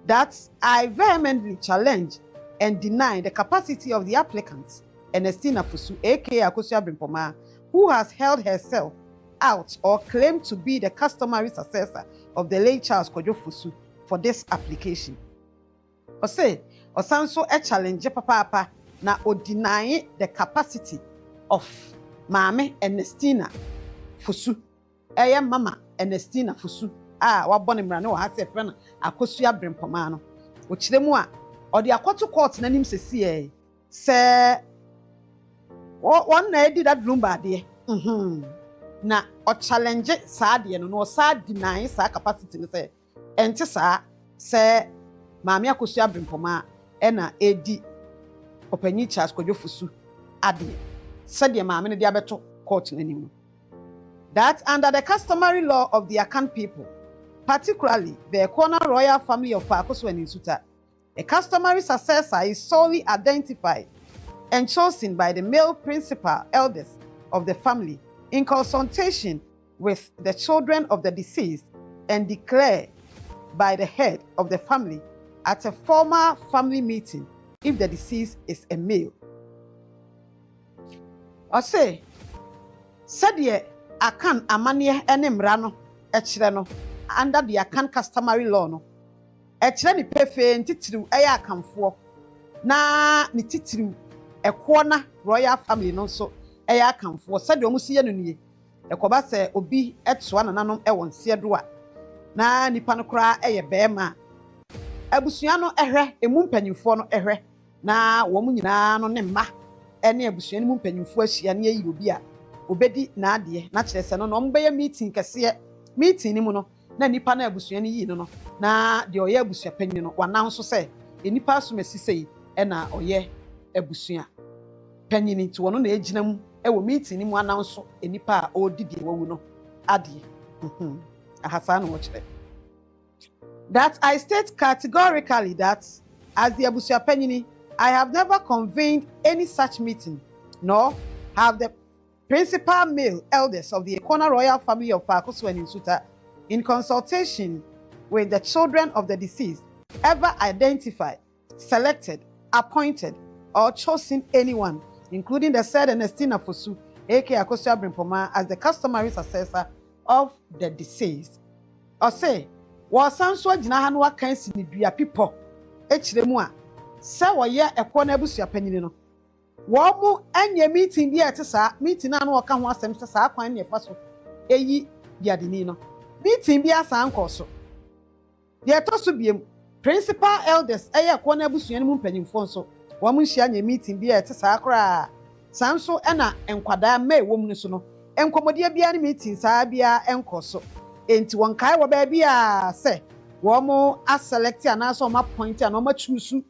That I vehemently challenge and deny the capacity of the applicant, Ernestina Fusu, aka Akosua Brimpoma, who has held herself out or claimed to be the customary successor of the late Charles Kojo Fusu for this application. Ose, osanso a challenge papa na o deny the capacity of Mame Ernestina Fusu, aya Mama Ernestina Fusu, wabone mrane wa hase frena Akosua Brimpoma no. Ochire mu a odi akoto court nanim sesi se one na edi that Lumba de na o challenge saa de no no saa deny saa capacity no se ente saa se Maame Akosua Brimpoma na edi opanyi Charles Kojo Fusu ade se de maame no de abeto court nanim. That under the customary law of the Akan people, particularly the Ekona royal family of Akosua and Insuta, a customary successor is solely identified and chosen by the male principal elders of the family in consultation with the children of the deceased and declared by the head of the family at a formal family meeting if the deceased is a male. Or say, said ye Akan amanye enemra no ekyere no under the Akan customary law no ekyere ni pefe ntitiriw eya akanfo na ni titiriw ekwo na royal family no so eya akanfo said omu siye no nie ekoba se obi etoa nananom ewon sie do a na nipa no kra eye beema abusua no ehwe emu mpanyimfo no ehwe na wo mu nyina no ne mma ene abusua no mu mpanyimfo ahia na yi obi a obedi na ade na kyerɛ sɛ no no mbɛyɛ meeting kɛseɛ meeting ni mu no na nipa na abusua ni yi no na de ɔyɛ abusua panyin no wana nso sɛ enipa so mesisei ɛna ɔyɛ abusua panyin nti wɔno na egyina mu ɛwɔ meeting ni mu ananso enipa a ɔdidi wawu no ade ahasa no wɔkyerɛ. That I state categorically that as the abusua panyin I have never convened any such meeting nor have the principal male elders of the Ekona royal family of Akosua and Insuta, in consultation with the children of the deceased, ever identified, selected, appointed, or chosen anyone, including the said Ernestina Fusu, aka Akosua Brimpoma, as the customary successor of the deceased. Or say, wasanso gyina ha no wakan si ni dua pipo ekyire mu a se woyɛ Ekona abusua panyin no womu enye meeting bi ete saa meeting na no waka ho asem se saa kwan ne fa so eyi diadeni no meeting bi asa anko so de to so biem principal elders eye Ekona abusua no mu mpanyimfo nso womu nhia nye meeting bi ete saa kra sanso ena enkwada ma ewom no so no enkomodie bia ne meeting saa bia enko so enti won kai wo ba bia se womu a select ana so ma appoint ana ma choose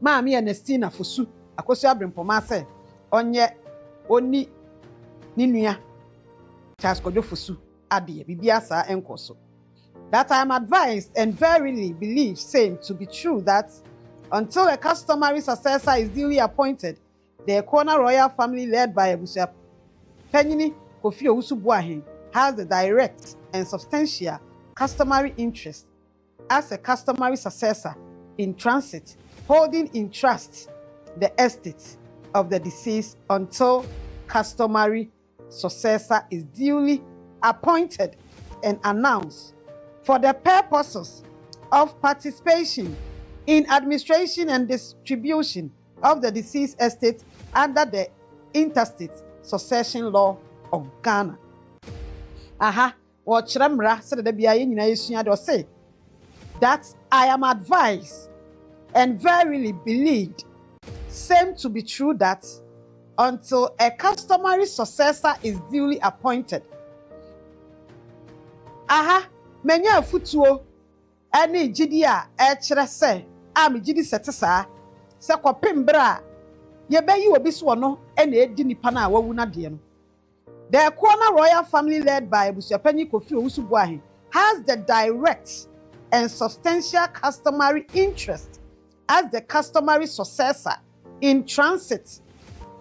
Maame Ernestina Fusu Akosua Brimpoma se onye oni ni nua Charles Kojo Fusu ade bibia saa enkoso. That I am advised and verily believe same to be true that until a customary successor is duly appointed, the Ekona royal family led by Abusua Panyini Kofi Owusu Boahen has the direct and substantial customary interest as a customary successor in transit, holding in trust the estate of the deceased until customary successor is duly appointed and announced for the purposes of participation in administration and distribution of the deceased estate under the interstate succession law of Ghana. Wachramra said the BIA nyina say that I am advised and verily believed same to be true that until a customary successor is duly appointed. Menya futuo ene gidi a e kire se me gidi sete saa se kopem bra Yebeyi obi so no ena edi nipa na wawu na de no. The Ekwana royal family led by Busuapanyi Kofi Owusu-Boahen has the direct and substantial customary interest as the customary successor in transit,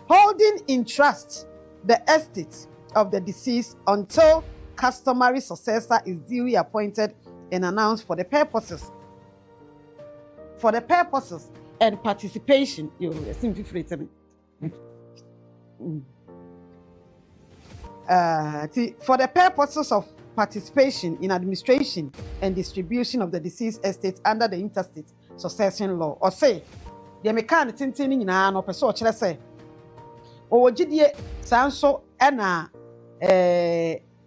holding in trust the estate of the deceased until customary successor is duly appointed and announced for the purposes and participation. For the purposes of participation in administration and distribution of the deceased estate under the interstate succession law. Or say, the mechanic tintin nyina no pese o kire say o wogidie sanso na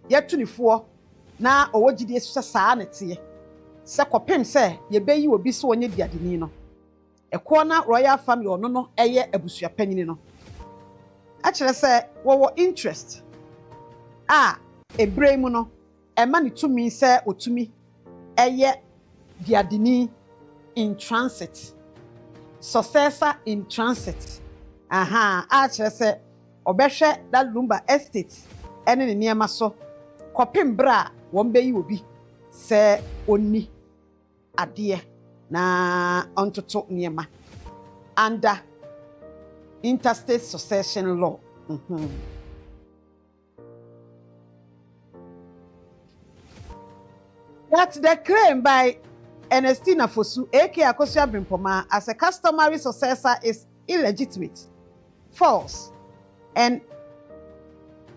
yetunifo na o wogidie so saa na tie se kopem se ye beyi obi so onye diadeni no Ekwana royal family ono no eye abusuapanyini no a kire se wo interest ebremu no ema ne tumi se otumi eye diadeni in transit, successor in transit. A kire se obehwe that Lumba estate ene ne niema so kopem bra won beyi obi se oni ade na ontoto niema under interstate succession law. That the claim by Ernestina Fosu, aka Akosua Brimpoma, as a customary successor is illegitimate, false, and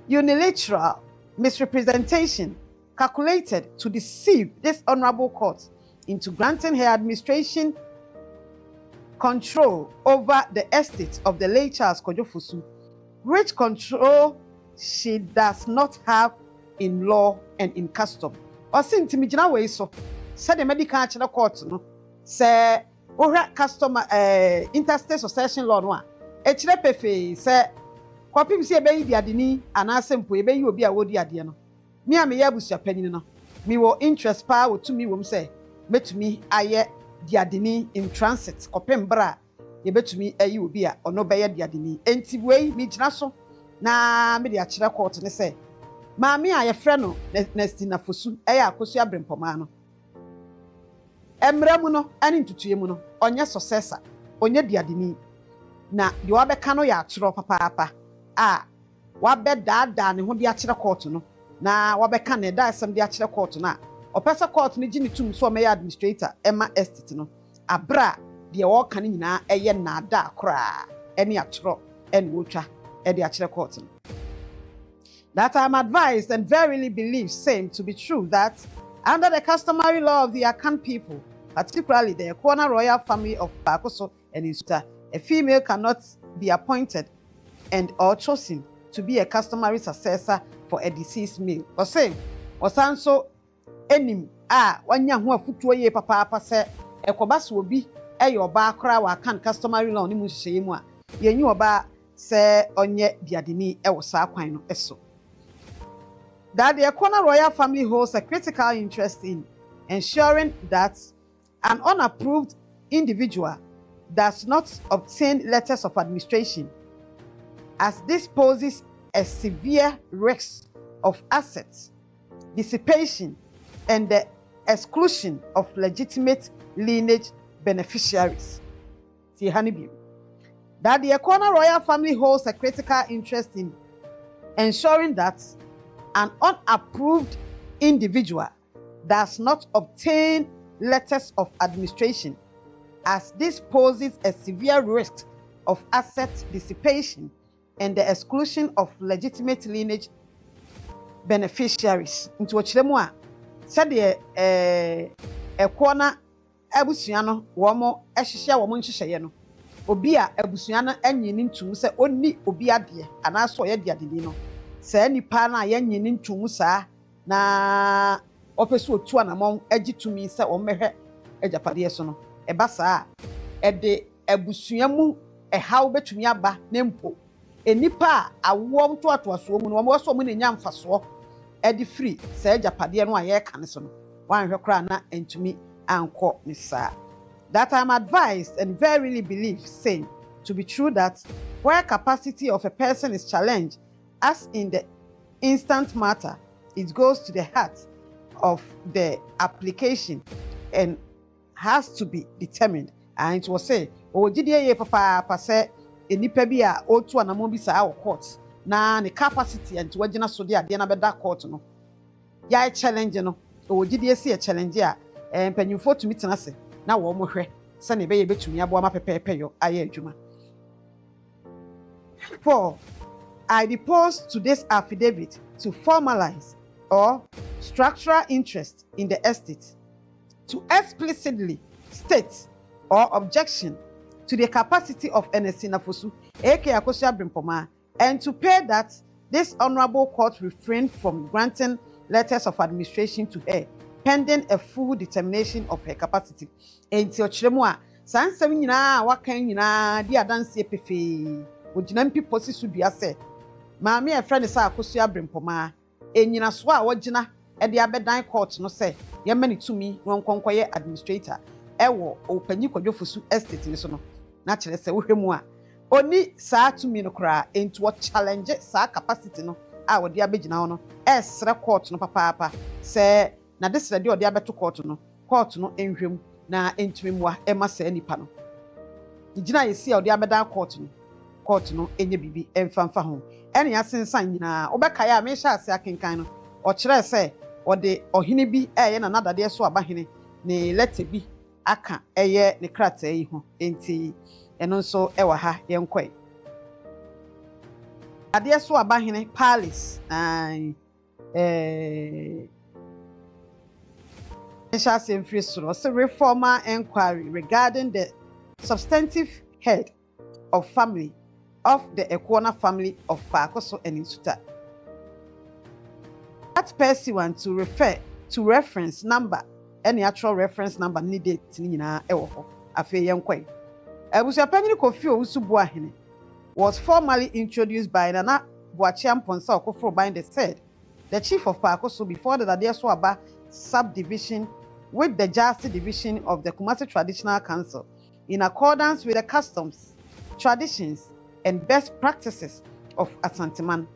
unilateral misrepresentation calculated to deceive this honorable court into granting her administration control over the estate of the late Charles Kojo Fosu, which control she does not have in law and in custom. Or since Timijina way so said the medical court no say ohra customer interstate succession law no a echire pefe say kwapim se ebeyi diadeni anasempo ebeyi obi a wodi ade no me a me ya busuapanyin no me wo interest pa wo to me wom say metumi aye diadeni in transit kopem bra ye betumi ayi obi a ono beye diadeni enti wei me gina so na me de akire court ne say maami a yefre no Ernestina Fosu eya Akosua Brimpoma no emremu no ani ntutuyemu no onye successor onye diadeni na de wabeka no ya atoro papa wabe dada ne ho de akire court no na wabeka ne da asem de akire court na opesa court ne gini tum so me administrator ema estate no abra de wo kan nyina eye na da akora ene atoro ene wotwa e de akire court no. That I am advised and verily believe same to be true that under the customary law of the Akan people, particularly the Ekwana royal family of Bakoso and Isuta, a female cannot be appointed and or chosen to be a customary successor for a deceased male. Or same, or sanso enim wanya ho afutuo ye papa se ekobaso obi eyoba akra wa Akan customary law ni mu hye mu a yenyi oba se onye diadeni ewo sa kwan no eso. That the Ekwana royal family holds a critical interest in ensuring that an unapproved individual does not obtain letters of administration, as this poses a severe risk of assets dissipation and the exclusion of legitimate lineage beneficiaries. That the Ekwana royal family holds a critical interest in ensuring that an unapproved individual does not obtain letters of administration, as this poses a severe risk of asset dissipation and the exclusion of legitimate lineage beneficiaries. Into ochiremu a said the Ekwana abusua no womo ehihye womo nhihye no obi a abusua no anyini ntum se onni obi ade anaso ye de adeni no se nipa na ye nyini ntum saa na opeso otu anamon agitumi se o mehwe ajapade so no eba saa de abusua mu ehaw betumi aba na mpo enipa awo mto atoaso mu no wo so mu nenya mfaso edi free se ajapade no aye ka ne so no wanhwe kra na entumi anko ni saa. That I am advised and verily believe saying to be true that where capacity of a person is challenged, as in the instant matter, it goes to the heart of the application and has to be determined. And it was say, oh, did you papa say, enipa bi a otu anamo bi saa wo court na ne capacity and wagina so de ade na beda court no ya challenge no o gidie si challenge a mpanyimfo tumi tena se na wo mo hwe se ne be ye betumi abo ma pepepe yo aye adwuma. 4. I depose to this affidavit to formalize or structural interest in the estate, to explicitly state or objection to the capacity of NSC Nafosu, aka Akosia Brimpoma, and to pay that this honorable court refrained from granting letters of administration to her, pending a full determination of her capacity. Enti ochiremu a sansem nyina wakan nyina di adanse pefe ogina mpi posi so dua se maame e friend sa Akosia Brimpoma enyina so a wogina e de abedan court no se ye mani tumi nkonkonkoye administrator ewo opanyi kwadwofosu estate ni so no na kire se wohwemu a oni saa tumi no kra enti wo challenge saa capacity no a wo de abegina ho no esre court no papa se na desre de wo de abeto court no enhwem na entumimwa ema saa nipa no igina yesi a wo de abedan court no enye bibi emfamfa ho ene asensan nyina obeka ya me sha ase akenkan no o kire se o de ohene bi eye na nadade so abahene ne letter bi aka eye ne krata yi ho enti eno nso ewa ha yenkoi ade so abahene palace reformer inquiry regarding the substantive head of family of the Ekwona family of Pakoso and Insuta. That pursuant to refer to reference number, any actual reference number needed nina ewo afe yenkoi. Ebusuapanyi Kofi Owusu-Boahene was formally introduced by Nana Boachiam Ponsa Okofro-Oban III, the chief of Pakoso, before the Dadesuaba subdivision with the Jasi division of the Kumasi Traditional Council, in accordance with the customs, traditions, and best practices of Asanteman.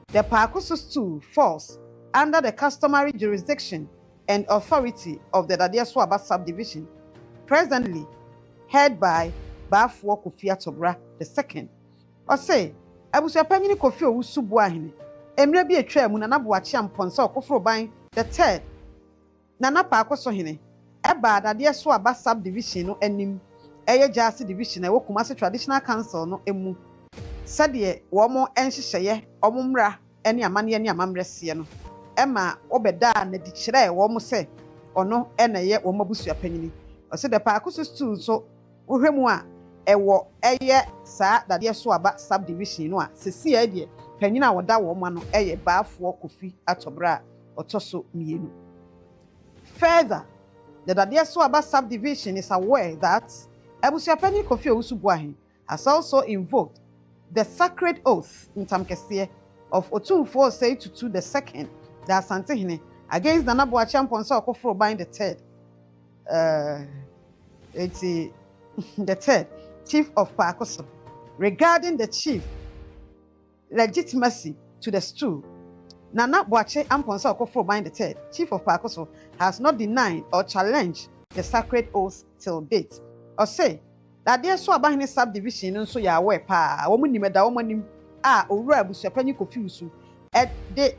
The Pakoso stool falls under the customary jurisdiction and authority of the Dadesuaba subdivision, presently head by Bafuo Kofi Atobra II. Or say, Abusuapanyi Kofi Owusu-Boahene, emre bi etwa mu Nana Boachiam Ponsa Okofro-Oban III, Nana Pakoso hene, eba Dadesuaba subdivision no anim, eye Jasi division ewo Kumasi Traditional Council no emu. Sade womo enhyehyeye omumra ene amane ene amamrese no ema obeda na di kire womo se ono ene ye womo abusuapanyini. O se de Pakoso stool so wohwemu a ewo eye saa Dadesuaba subdivision no a sesi e de panyina woda womo no eye Bafuo Kofi Atobra otoso mienu. Further, the Dadesuaba subdivision is aware that Abusuapanyi Kofi Owusu-Boahene has also invoked the sacred oath in Tamkesiye of Otumfuo Osei Tutu II, the Asantehene, against Nana Boachiam Ponsa Okofro-Oban III, the third chief of Pakoso, regarding the chief legitimacy to the stool. Nana Boachiam Ponsa Okofro-Oban III, chief of Pakoso, has not denied or challenged the sacred oath till date. Or say, that there so abahene subdivision nso ya awe pa wo munimeda wo manim a owura abusuapanyi Kofi Usu de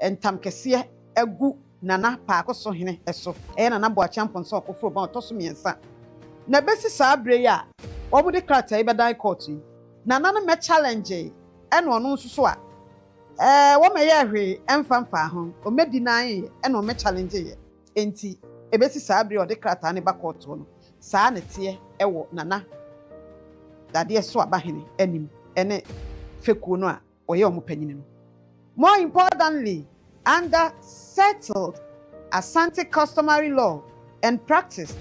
entamkese egu Nana Pakoso hene eso Nana Boachiam Ponsa Okofro-Oban otoso miensa na besi saa bre ya wo bude krata ibedan court Nana no me challenge ene ono nso so a wo me ye hwe emfamfa ho o me deny ene o me challenge ye enti ebesi saa bre o de krata ne ba court no saa ne tie ewo Nana Dadesuaba hene anim ene fekuo no a oye omupanyini no. More importantly, under settled Asante customary law and practice,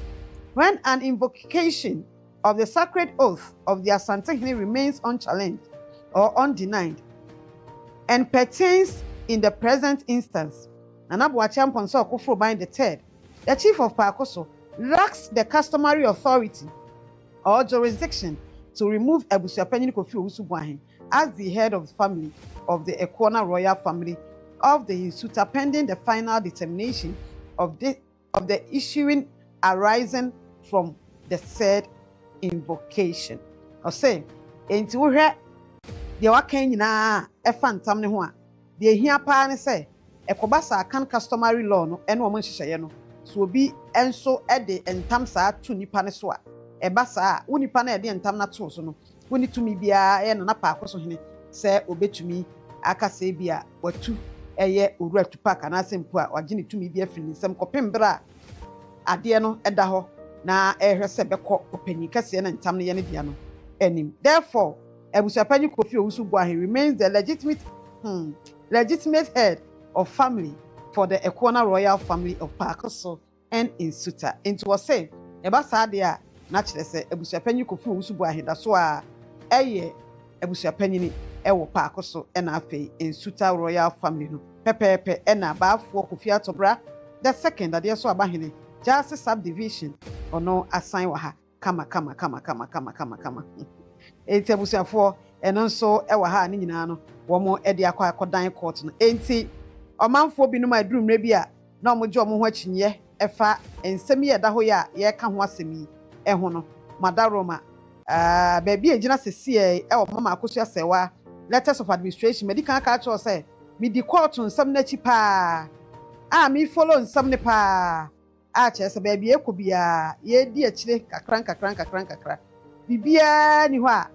when an invocation of the sacred oath of the Asante hene remains unchallenged or undenied and pertains in the present instance, Nana Boachiam Ponsa Okofro-Oban III, the chief of Pakoso, lacks the customary authority or jurisdiction to remove Abusuapanyin Kofi Owusu-Boahen as the head of the family of the Ekwana royal family of the Nsuta pending the final determination of the issuing arising from the said invocation. I say, enti wo hwɛ deɛ waka nyinaa ɛfa ntam ne ho a deɛ ehia paa ne sɛ ɛkɔba saa kan customary law no ɛne wɔn nhyehyɛeɛ no so obi ɛnso ɛde ntam saa to nipa ne so a ɛba saa wo nipa na ɛde ntam na to so no wo ni tumi biara ɛyɛ na paako so hene sɛ obetumi akasa bi a watu ɛyɛ owura tupak anaasɛ mpo a wagye ne tumi bi afiri ne nsɛm kɔpem bere a adeɛ no ɛda hɔ na ɛhwɛ sɛ bɛkɔ ɔpanyin kɛseɛ na ntam no yɛ ne dia no anim. Therefore, Abusuapanyin Kofi Owusu-Boahen remains the legitimate head of family for the Ekwana royal family of Pakoso and Nsuta. Into was say, eba saa de a na kyerɛ sɛ Abusuapanyin Kofi Owusu-Boahen da so a ɛyɛ Abusuapanyin ɛwɔ Pakoso ɛna afei Nsuta royal family no pɛpɛɛpɛ ɛna abaafoɔ Kofi Atobra the second adeɛ so abahene Jase subdivision ɔno asan wɔ ha kama. Enti abusuafoɔ ɛno nso ɛwɔ ha ne nyinaa no wɔn ɛde akɔdan court no. Enti ɔmanfoɔ binom a aduru mmerɛ bi a na wɔn gye wɔn ho akyinyeɛ ɛfa nsɛm yi ɛda hɔ yi a yɛreka ho asɛm yi ɛho no madaroma baabi a gyina sɛsie ɛwɔ mama akoso asɛwa letters of administration medi kan aka kyerɛ sɛ medi court nsɛm n'akyi paa a me follow nsɛm ne paa a kyerɛ sɛ baabi ekɔ bia yɛdi akyire kakra bibia ni hɔ a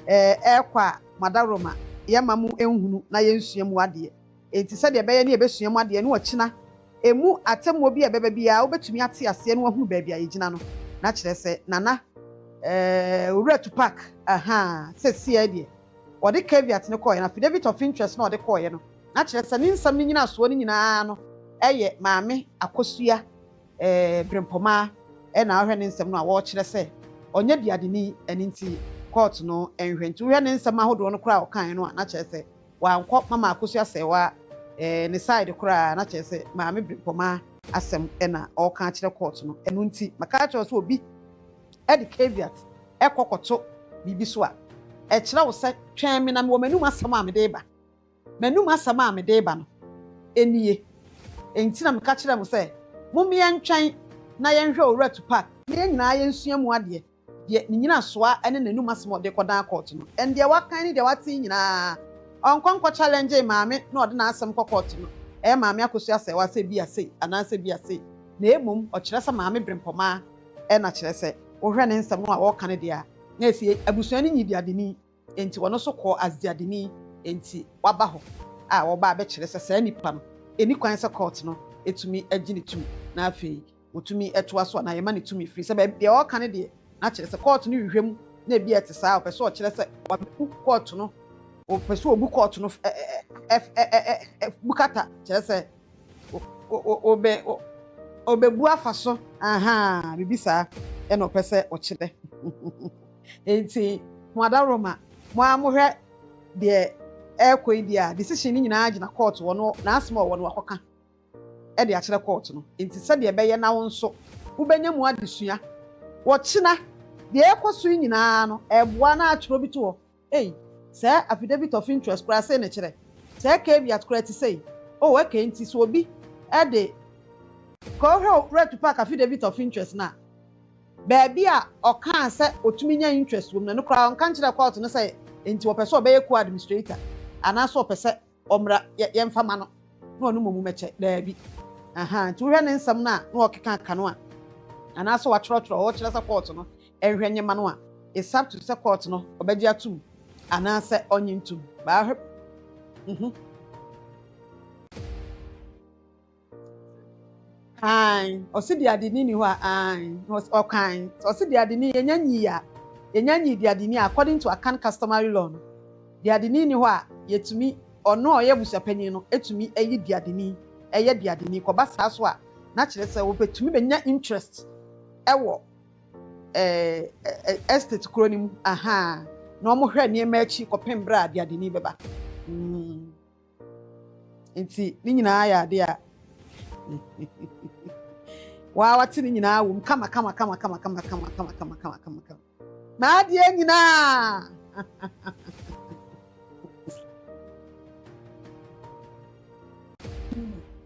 ɛkɔ a madaroma yɛma mu enhunu na yɛnsua mu adeɛ enti sɛ deɛ bɛyɛ ne yɛbɛsua mu adeɛ no wɔkyina emu atemmo bi a bɛbɛ bia wobɛtumi ate aseɛ no wahu baabi a yɛgyina no na kyerɛ sɛ nana owura tupak sɛsie deɛ wɔde caveat ne kɔɔ yɛ na affidavit of interest na wɔde kɔɔ yɛ no na kyerɛ sɛ ne nsɛm no nyina soɔ no nyinaa no ɛyɛ maame akosua brempoma ɛna ahwɛ ne nsɛm no a wɔkyerɛ sɛ ɔnyɛ diadeni ɛne nti court no ɛnhwɛ nti wohwɛ ne nsɛm ahodoɔ no koraa ɔkan no a na kyerɛ sɛ wankɔ mama akosua asɛwa ne side koraa na kyerɛ sɛ maame brempoma asɛm ɛna ɔka kyerɛ court no ɛno nti maka kyerɛ sɛ obi ɛde caveat ɛkɔkɔto biribi so a ɛkyerɛ wo sɛ twɛn me na wɔ m'anum asɛm a mede ba m'anum asɛm a mede ba no ɛnie enti na meka kyerɛ mo sɛ mommea ntwɛn na yɛnhwɛ owura tupak na yɛn nyinaa yɛnsua mu adeɛ deɛ ne nyina soa ɛne n'anum asɛm ɔde kɔdan court no ɛn deɛ wakan ne deɛ wate nyinaa ɔnkɔnkɔ challenge maame na ɔde n'asɛm kɔ court no ɛyɛ maame akosua sɛ wasɛ bi ase anaasɛ bi ase na emom ɔkyerɛ sɛ maame brempɔma ɛna kyerɛ sɛ wohwɛ ne nsɛm no a wɔka ne deɛ a na esi abusua ne nyi diadeni enti wɔno so kɔ as diadeni enti waba hɔ a wɔba abɛkyerɛ sɛ saa nipa no eni kwan sɛ court no etumi agyi ne tumi na afei otumi ɛtoa so na yɛma ne tumi firi sɛ deɛ ɔka ne deɛ na kyerɛ sɛ court no hwehwɛ mu na ebi ɛte saa ɔpɛ sɛ ɔkyerɛ sɛ wabu court no ɔpɛ sɛ obu court no bukata kyerɛ sɛ ɔbɛbu afa so bibi saa ɛna ɔpɛ sɛ ɔkyerɛ enti madaroma mo amohwɛ deɛ ɛkɔ yi deɛ decision ne nyinaa gyina court wɔ no na asɛm a ɔwɔ no wakɔka ɛde akyerɛ court no enti sɛdeɛ ɛbɛyɛ na wo nso wobɛnya mu adesua wɔkyena deɛ ɛkɔ so nyinaa no ɛboa na atwerɛ bi to hɔ sɛ affidavit of interest kora sɛ ne kyerɛ sɛ caveat kora ti sɛ ɛkɛ nti so obi ɛde kɔhwɛ owura tupak affidavit of interest na baabi a ɔkaa sɛ otumi nya interest wɔ mu na no kora ɔnka nkyerɛ court no sɛ enti wɔpɛ sɛ ɔbɛyɛ co-administrator anaasɛ ɔpɛ sɛ ɔmmra yɛmfa ma no na ɔno mmom mɛkyɛ daabi nti wohwɛ ne nsɛm no a na ɔkeka aka no a anaasɛ wakyerɛkyerɛ ɔkyerɛ sɛ court no ɛhwɛ nyɛma no a it's up to sɛ court no ɔbɛgye atom anaasɛ ɔnye ntom baahwɛ ɔsi diadeni ni hɔ a ɔkan ɔsi diadeni yɛnya nyi diadeni according to akan customary law no diadeni ni hɔ a yɛtumi ɔno a ɔyɛ busuapanyin no etumi ɛyi diadeni ɛyɛ diadeni kɔba saa so a na kyerɛ sɛ wɔbɛtumi bɛnya interest ɛwɔ estate kuro ni mu na ɔmo hwɛ nneɛma akyi kɔpem bra diadeni bɛba nti ne nyinaa yɛ ade a wate ne nyinaa wom kama Maadie nyina.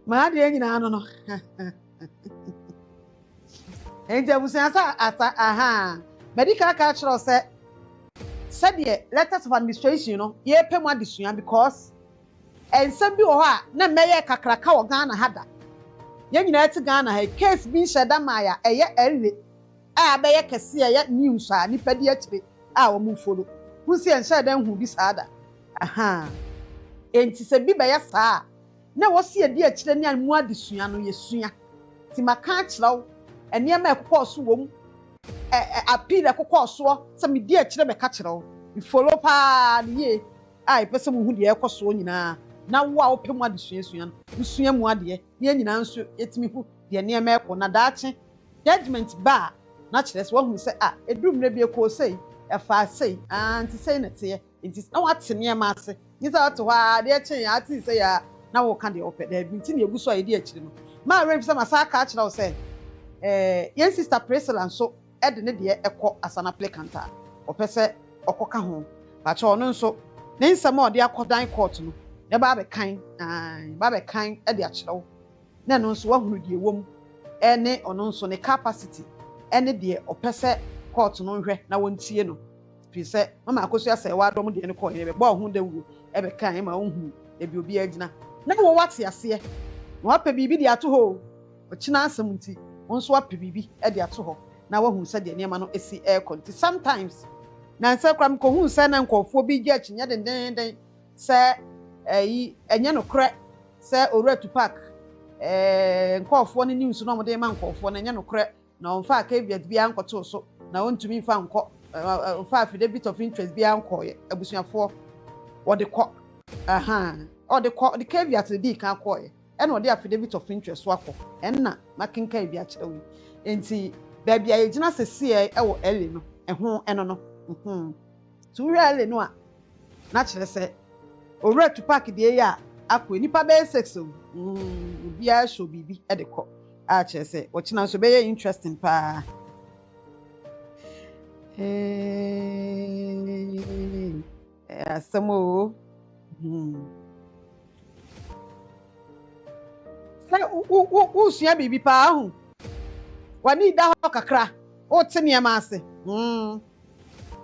Maadie nyina no. Enti abusia sa ata aha. Medical culture said letters of administration no ye pɛ mu adesua because ensɛm bi wɔ hɔ a na mɛyɛ kakraka wɔ Ghana hada. Ye nyina ti Ghana ha case bi hyɛda maya ɛyɛ ɛle a bɛyɛ kɛse ɛyɛ news a nipa di akyire a wɔn follow. Husi ɛnhyɛ dan hu bi saada. Aha. Enti sɛ bi bɛyɛ saa na wɔsi edi akyire ne mu adesua no yɛsua. Ti maka akyerɛw nneɛma ɛkokɔ so wɔ mu appeal ɛkokɔ so sɛ me di akyire bɛka kyerɛw. We follow pa ne a ipɛsɛ mu hu deɛ ɛkɔ so nyinaa. Na wo a wopɛ mu adesua no usua mu ade ne nyinaa nso yɛtimi hu deɛ nneɛma ɛkɔ na daakye judgment ba na kyerɛ sɛ wahu sɛ edum na bi ekɔ sei ɛfa sei anti sei na teɛ nti na wate nneɛma ase nyi sɛ wate hɔ a deɛ kyɛn ya ate sɛ ya na wo ka deɛ wopɛ da bi nti na egu so a yɛdi akyire no ma rem sɛ masaka akyerɛ wo sɛ yɛn sister Priscilla nso ɛde ne deɛ ɛkɔ asana applicant a ɔpɛ sɛ ɔkɔka ho bakyɛ ɔno nso ne nsɛm a ɔde akɔ dan court no ne ba bɛkan de akyerɛw na no nso wahunu die wom ɛne ɔno nso ne capacity ɛne deɛ ɔpɛ sɛ court no nhwɛ na wɔntie no fi sɛ mama akoso asɛ wadɔm deɛ ne kɔ yɛ bɛbɔ ɔho dawuro ɛbɛkan ma ɔhu ebi obi agyina na wo wate aseɛ na wapɛ biribi de ato hɔ ɔkyena asɛm nti wɔn nso wapɛ biribi de ato hɔ na wahu sɛ deɛ nneɛma no esi ɛkɔ nti sometimes na nsɛ kora mkɔhu sɛ na nkɔfoɔ bi gye akyinya dendenden sɛ enye no korɛ sɛ oretu park nkɔfoɔ ne news no ɔmode ma nkɔfoɔ no enye no korɛ na ɔmfa caveat bi ankɔto so na ɔntumi mfa nkɔ ɔmfa affidavit of interest bi ankɔyɛ abusuafoɔ ɔde kɔ ɔde kɔ de caveat de kan kɔyɛ ɛna ɔde affidavit of interest so akɔ ɛnna makenka bi akyerɛ wo enti baabi a yɛgyina sɛsie ɛwɔ ɛle no ɛho ɛno no tuwe ɛle no a na kyerɛ sɛ oretu park deɛ yɛ a akɔ nipa bɛyɛ 6 obiara show bibi de kɔ a kyerɛ sɛ wɔkyena nso bɛyɛ interesting paa asɛm o sɛ wosua biribi paa ho w'ani da hɔ kakra wote nneɛma ase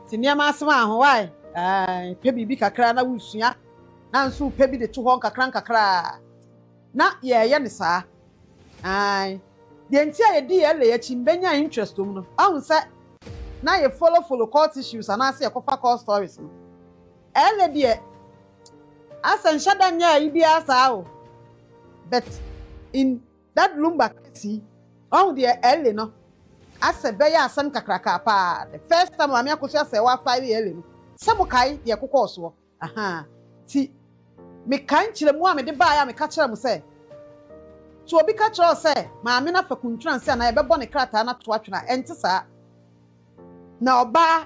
te nneɛma ase ma ho wae pɛ biribi kakra na wosua na nso pɛ bi de to hɔ nkakra na yɛyɛ ne saa deɛ nti a yɛdi yɛ le yɛkyi mbɛnya interest mu no ahu sɛ na yɛ follow court issues anaasɛ yɛkɔfa court stories no ɛle deɛ asɛ nhyɛ da nyɛ ayi biara saa o but in that Lumba case ahu deɛ ɛle no asɛ bɛyɛ asɛm kakraka paa the first time maame akoso asɛ wafa ɛle no sɛ mo kae deɛ kokɔ soɔ ti me kan kyerɛ mu a me de baa ya me ka kyerɛ mu sɛ to obi ka kyerɛ sɛ maame na fa kuntran sɛ na yɛbɛbɔ ne krataa na to atwena ɛnte saa na ɔbaa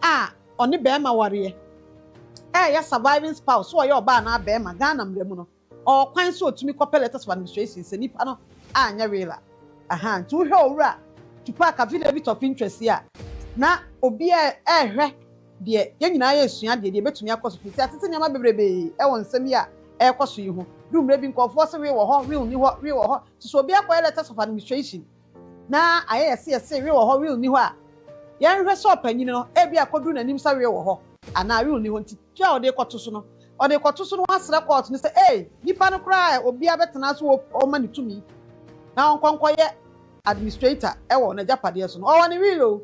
a ɔne bɛrima wareɛ ɛyɛ surviving spouse so ɔyɛ ɔbaa na bɛrima Ghana mmerɛ mu no ɔkwan so otumi kɔpɛ letters of administration sɛ nipa no anyɛ reela nti wohwɛ owura to park affidavit of interest ya na obi ɛhwɛ deɛ yɛn nyinaa yɛ esua deɛ betumi akɔ so fiti atete nneɛma bebrebe ɛwɔ nsɛm yi a ɛkɔ so yi ho dumre bi nkɔfoɔ sɛ wɔ hɔ real ni hɔ real wɔ hɔ so obi akɔyɛ letters of administration na ayɛ yɛse real wɔ hɔ real ni hɔ a yɛnhwɛ sɛ ɔpanyin no ebi akɔdu n'anim sɛ real wɔ hɔ anaa real ni hɔ nti tua ɔde kɔto so no wasrɛ court no sɛ nipa no koraa obi abɛtena so ɔma ne tumi na ɔnkɔnkɔyɛ administrator ɛwɔ n'agyapadeɛ so no ɔwɔ ne real o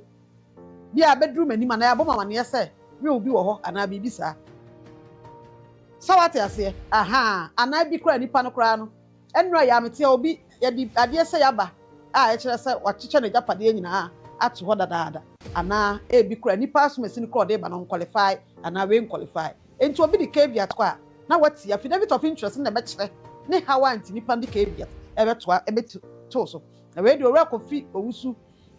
bi a bedroom anim na yɛabɔ mama ne sɛ real bi wɔ hɔ anaa biribi saa sawate aseɛ anaa bi kora nipa no koraa no ɛnura yɛ ametea obi yɛde adeɛ sɛ yaba a ɛkyerɛ sɛ wakyekyɛ n'agyapadeɛ nyinaa ato hɔ dadaada anaa ebi kora nipa asomasi no kora ɔde ba no qualify anaa we qualify enti obi de caveat kɔ a na wati affidavit of interest na bɛkyerɛ ne hawa anti nipa de caveat ɛbɛto so na we de owura kofi owusu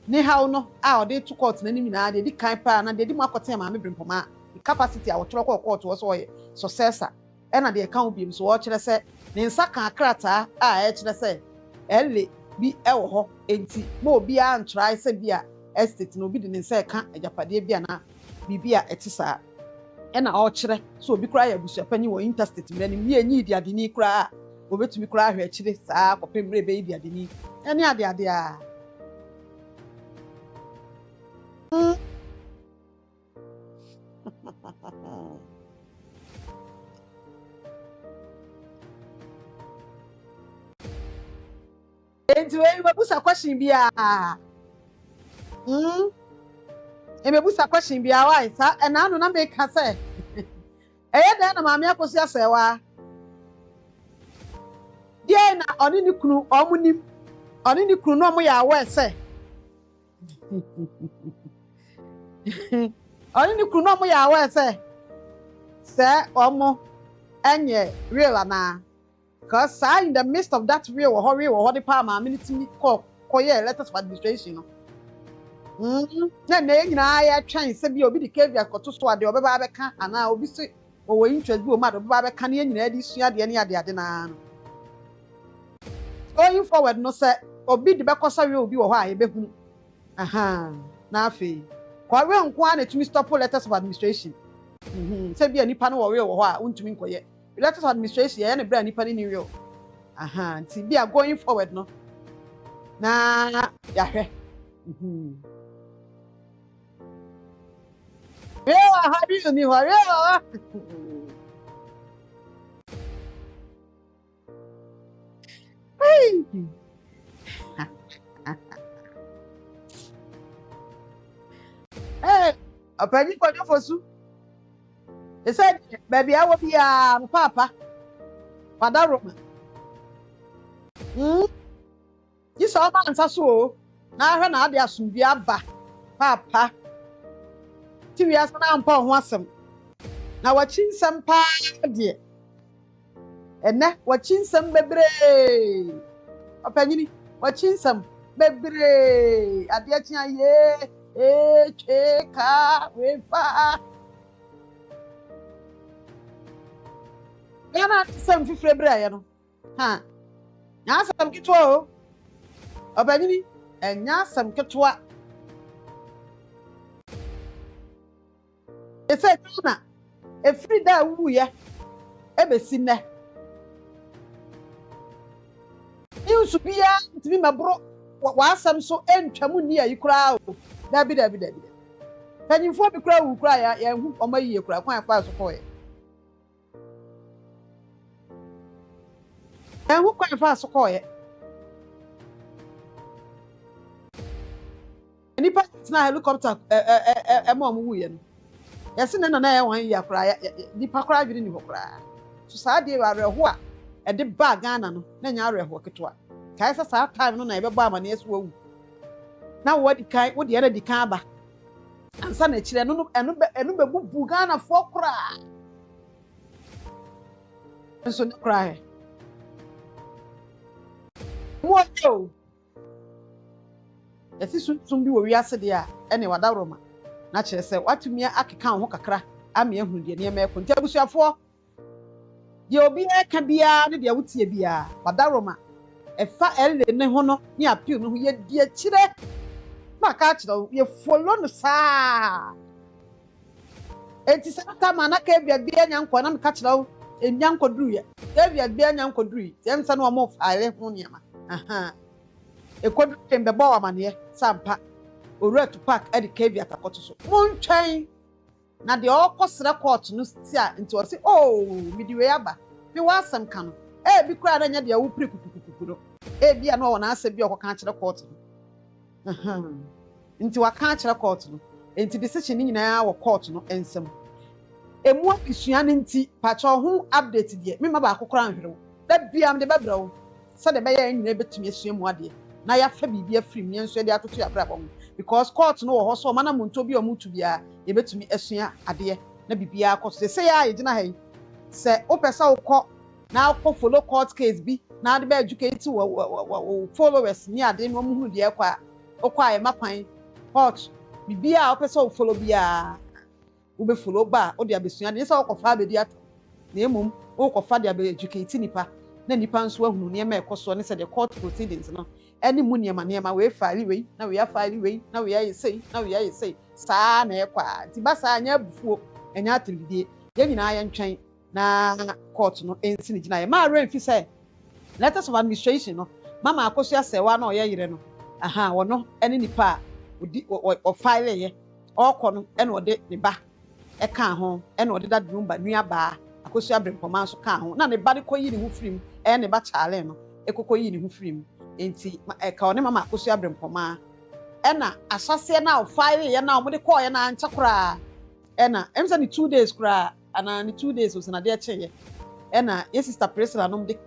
ne haw no a ɔde to court na nim nyinaa de di kan pa na de di mu akɔte maame brempoma the capacity a wɔtwerɛ kɔ court wɔ so ɔyɛ successor ɛna de ka ho biem so wɔkyerɛ sɛ ne nsa ka krataa a ɛkyerɛ sɛ ɛle bi ɛwɔ hɔ enti ma obi a ntrai sɛ bi a estate no obi de ne nsa ka ajapade bia na bibia etisa e na o kire so obi kura ya busu panyi wo interstate mre ni mi enyi di ade ni kura obetumi kura ahwe kire saa kopemre be di ade ni ene ade a enti we mebusa question bia emebusa question bia why sa na anu na make ka say eye da na maame akosi asewa die na oni ni kunu omunim oni ni kunu no mo ya awe say oni ni kunu no mo ya awe say omo enye real na because in the midst of that real or the power my military call letters of administration na nyina ya twan se bi obi di kevia koto so ade obeba abeka ana obi se o interest bi o ma do obeba abeka na nyina di sua ade ne ade na going forward no say obi di bekosa we obi wo ho a ebehunu na afi kwa we nko a na tumi stop letters of administration se bi anipa no wo we wo ho a untumi nkoye letters of administration ya na bra anipa ni real nti bi a going forward no na ya hwe how do you know? Hey, a penny for you. They said, baby, I will be a papa. Father Roman. You saw my answer so. Now I heard there soon be a papa. Ti asa na mpa ho asem na wachinsem pa de ene wachinsem bebre opanyini wachinsem bebre ade atia ye cheka we fa yana sem fifre bre ya no nya asem kitwa o opanyini enya asem kitwa ese tuna efri da wu ya ebesi ne iusu bia ntimi mabro wa asam so entwamu ni ayi kura o dabi tanyimfo bi kura wu kura ya hu omayi kura kwan afa so koye hu kwan afa so koye nipa na helicopter mo wu ye no yesi na na wan ya kura nipa kura adwiri ni hokura so saa de wa reho a e de ba Ghana no na nya reho ketwa kai sa time no na e be ba amane yeso wu na wo di kai wo de na di kan ba ansa na kire no enu be bubu Ghana fo kura so ne kura he mo yo yesi sun bi wo wiase de a ene wadawroma na kire se watumi akeka ho kakra ame ehunu de ne me konta busuafo ye obi eka bia ne de wutie bia wadaroma efa ele ne ho no ne appeal no ye die kire ma ka kire ye follow no saa enti sata mana ka bia nyanko na me ka kire enyanko duru ye bia nyanko duru tem sa no mo faale ho niama ekodu tembe bo amane sampa Oretu Park at the Kavia Takoto. One chain. Now the all cost record no sia into us. Oh, midwayaba. Me was some can. Be cried and yet you pretty. Be no one answer be a catch the court. Into a catch the court. Into decision in our court no and some. A more Christianity patron who updated yet. Me my crown. That be am the babro. So the mayor in able to me swim one day. Now ya fabi be a free me and so they are to your brabon. Because court no hoso mana muntu bi omutu bia ye betumi asua ade na bibia akoso se say ya gina he se opesa ukọ na akọ follow court case bi na ade be educate wo followers ni ade no mu hu de ekwa okwa ye makwan court bibia opesa wo follow bia wo be follow ba o de abesua de se okofa abedi at na emum okofa de abe educate nipa na nipa nso ahunu niema ekoso ne said the court proceedings no any mu niema we file we na we file we na we say na we say saa na ekwa ti ba saa anya abufuo enya atridie ye nyina ya ntwen na court no ensi ni gina ye ma remfi say letters of administration no mama akoso asewa na oye yire no aha wono ene nipa odi o file ye okọ no ene ode ne ba eka ho ene ode da Lumba nua ba akoso abrempoma nso ka ho na ne ba de koyi ne ho firim ne ba chale no ekokoyi ne ho firim enti eka one mama akoso abrempoma ena asase na o file ye na o de call ye na ancha kura ena emse ni 2 days kura ana ni 2 days so na de cheye ena ye sister president no de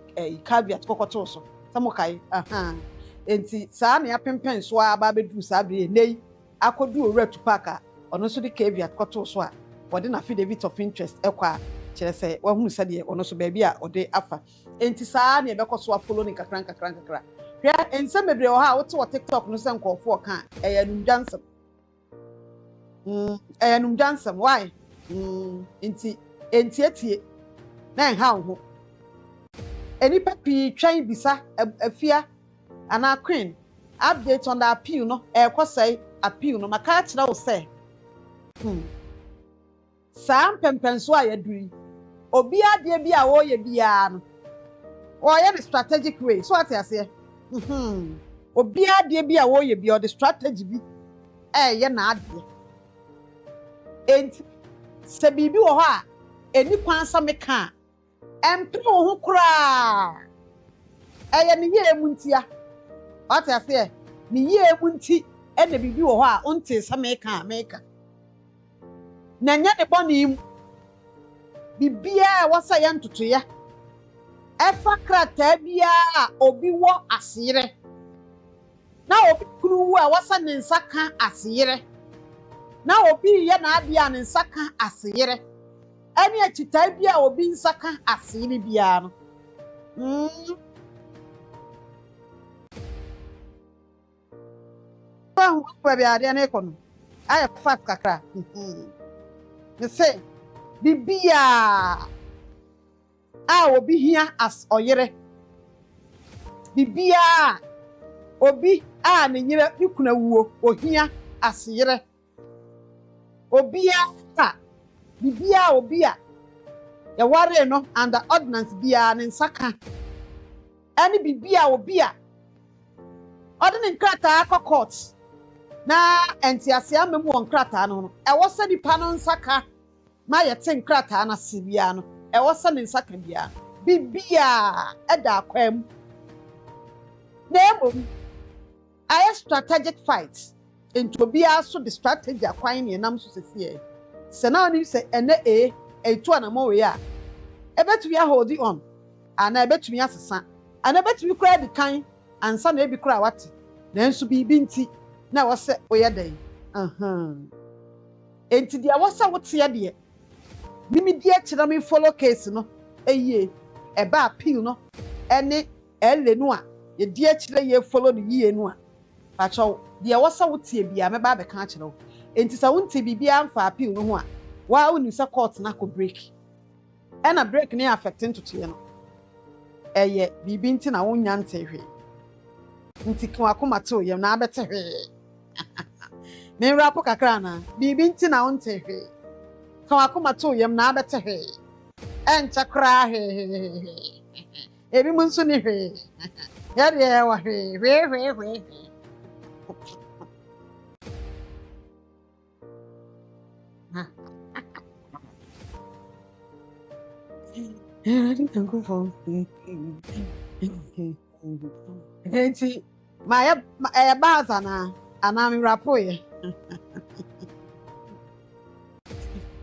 caveat kokoto so samokai aha enti saa na apempen so aba bedu saa bre nei akodu owura tupaka ono so de caveat koto so a wode na affidavit of interest ekwa kire se wa hunu sade ono so baabi a ode afa enti saa na ebekoso apolo ni kakran hwɛ ense mebre o ha wote wo TikTok no se nkofo ka eyanum jansam why enti etie na nha ho eni papi twan bisa afia ana queen update on the appeal no ekosai appeal no maka kira wo se saa mpempenso a yaduri obi ade bi a wo ye bia no wo ye the strategic way so ati ase obi ade bi a wo ye bia the strategy bi ye na ade enti se bibi wo ho a eni kwansa meka empre wo ho kura ye ne ye muntia ati ase ne ye munti ene bibi wo ho a onte sa meka na nya ne boni bibia wasa ya ntutu ya efa krata bia obi wo asire na obi kuru a wasa ne nsaka asire na obi ye na abia ne nsaka asire ani achita bia obi nsaka asire bia no kwa bia de na ekono aya fat kakra me say bibia obi hia as oyere bibia obi ne nyire ikuna wuo ohia asire bibia obi ya ware no under ordinance bia ne nsaka ani bibia obi ordinance nkrata akọ court na entiase amemu won nkrata no ewo se nipa no nsaka ma yete nkrata na sibia no ewo se ne nsaka bia bibia eda akwam na emom a strategic fight into bia so the strategy akwan ne nam so sesie se na oni se ene etu anamo we a ebetumi hold on ana ebetumi asesa ana ebetumi kura di kan ansa na ebi kura wate na enso bibi nti na wose oyedan enti dia wose wote de mimi die kira me follow case no eye eba appeal no ene ele no a ye die kira ye follow the ye no a pacho dia wose wote bia me ba be kan kira wo enti sa wonte bibia amfa appeal no ho a wa woni se court na ko break ena break ne affecting to tie no eye bibi nti na wonya ntehwe nti kwa komate oyem na abetehwe me rapo kakra na bibi nti na wontehwe kwa komate oyem na abetehwe encha kra ebi munso ni hwe ya de wa hwe I think I'm going for enti my baza na anami rapoye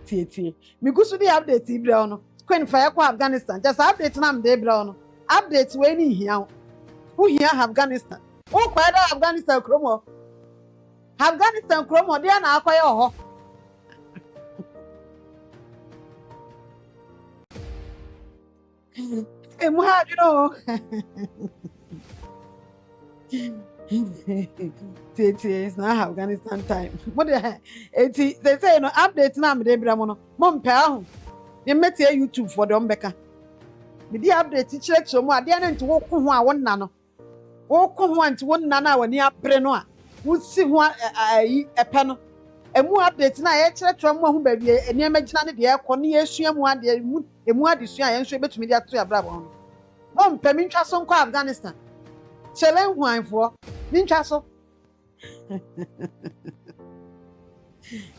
tie mi gusu di update ibra ono kwen fa ya kwa Afghanistan just update na mde ibra ono update we ni hia wo hia Afghanistan wo kwa da Afghanistan kromo dia na akoye oho Emma, you know. It's not Afghanistan time. What they say, no update now, they bramono. Mom, pal, you met your YouTube for them, Becca. me di update kyerɛ mu ade na nti wo ko ho a wonna no wo ko ho anti wonna na wani abre no a wo si ho ayi epe no emu update na ye kyerɛ mu ho ba bi enema gina ne de ekɔ ne yesua mu ade emu ade sua ye nso betumi de ato ya bra bo no mpɛ ntwa so nkɔ Afghanistan kyele huanfo mi ntwa so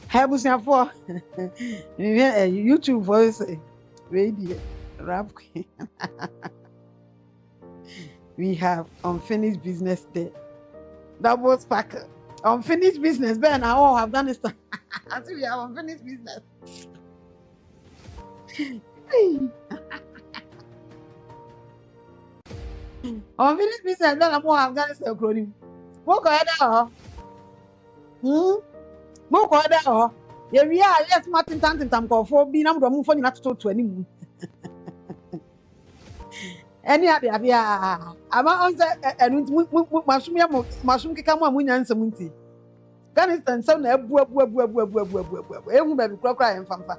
Habusiafo YouTube voice radio rap queen. We have unfinished business there. Double sparkle. Unfinished business, Ben. Oh, Afghanistan. I see we have unfinished business. Unfinished business, Ben. I'm more Afghanistan clothing. What go ahead, Mo ko da ho. Ye wi a yes Martin tantam kofo bi na mdo mo fo nyina toto animu. Eni ade a ama onse enu masum keka mo amunya nsam nti. Afghanistan sam na abu. Ehu ba bi krakra ye mfamfa.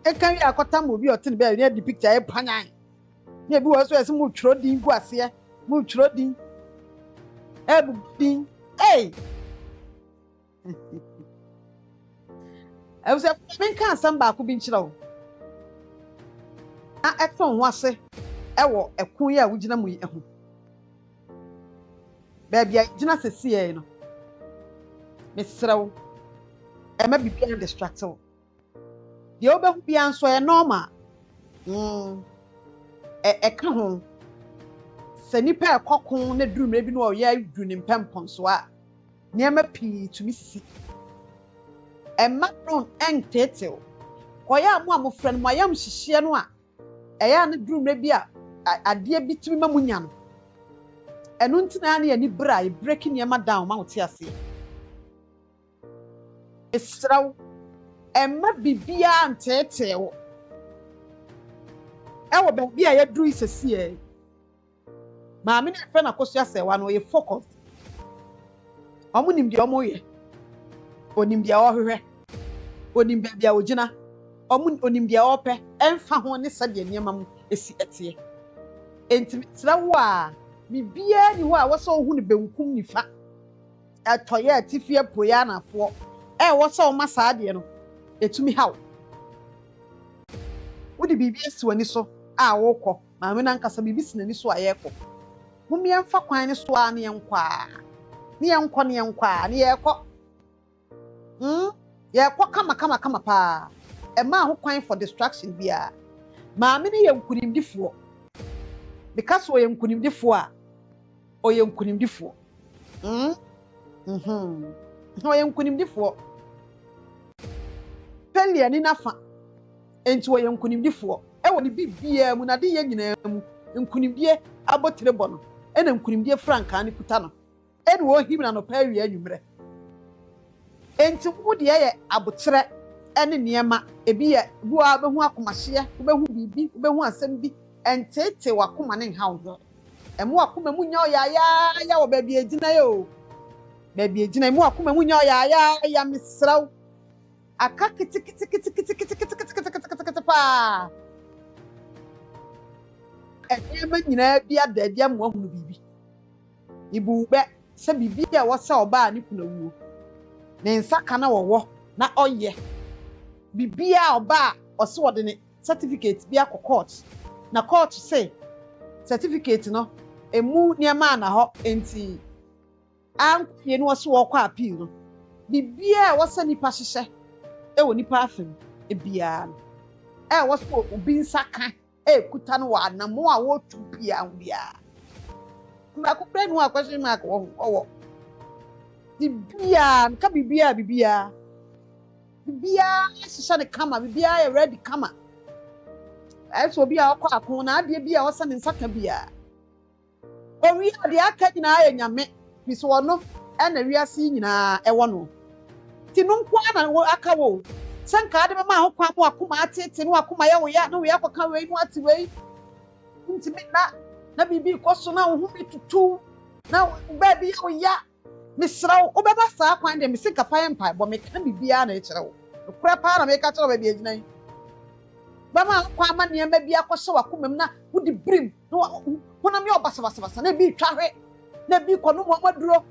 E kan wi akota mo bi otin be ne di picture e panyan. Ne bi wo so ese mo twro din gu ase. Mo twro din. Ebu din. Hey. I was a man can't stand back who been chill. I act on was a queer which na we baby, I did not see no. Miss Row, I may be being distracted. The over be answer normal. A come send you pair cocoon, the dream maybe no, yeah, dreaming pampon so. Near me pee to me see. And Macron and Tatil. Why am one friend, my young Shishianoa? A young dream maybe a dear between Mamunian. And Untinani and Ibra breaking your madam Mount Yassi. It's so and might be beyond Tatil. Our baby, I drew is a sea. Mammy, friend, of course, yes, one way focused. Omunim de omoye onim de ohwehwe onim bia ogina onim de ope emfa ho ne sade niam am esi etie enti tra wo a bibia ni ho a wo so hu ne benkum nifa atoye atifie poya na fo wo so ma saade no etumi haw wo de bibia si wani so a wo kɔ ma me na nkasa bibi si nani so a ye kɔ humi emfa kwan ne so a ne enkɔ a ni yankwa ni yekɔ yekɔ kama pa e ma ho kwan for distraction bia ma me ne yankunimdifo because o yankunimdifo a o yankunimdifo o yankunimdifo pelia ni nafa enti o yankunimdifo e wo ne bibia mu na de ye nyina mu nkunimdie abotre bɔ no e na nkunimdie franka ne kuta no eni wo himna no pa wi anwumre enti wo de ye abotre ene niema ebi ye bua behu akomahye wo behu bibi wo behu asem bi entete wakoma ne nhaw do emu akoma mu nya ya wo ba bi agina yo ba bi agina emu akoma mu nya ya misraw aka kiti pa eniema nyina bi adabia mo ahunu bibi ibu be se bibia wo sa oba ani kunawuo ne nsaka na wo na oye bibia oba ose wo de ne certificate bia ko court na court say certificate no emu niama na ho enti ankuye no so wo kwa appeal no bibia wo sa nipa hyehye e wo nipa afem e bia wo so obi nsaka e kuta no wa na mo a wo tu bia bia ma ko pre no akwese ma ko wo bibia nka bibia shisha ne kama bibia ya ready kama so bia akọ akon na ade bia wose ne nsaka bia o wi ade aka nyina ya nyame biso wono e na wiase nyina e wono ti no nkwa na aka wo sanka ade ma ho kwa mo akoma atete no akoma ya wo ya no we akoka we no ati we ntimi na bibi koso na wo hu bitutu na ba bi ya wo ya misraw obeba saa kwan de misika fa empa bo me ka bibia na e kire wo kura pa na me ka kire ba bi aginan Bama kwa ama nneɛma bi akɔhyɛ wakomam na wodi brim na honam yɛ ɔbasabasabasa na bi twahwe na bi kɔ no mɔmaduro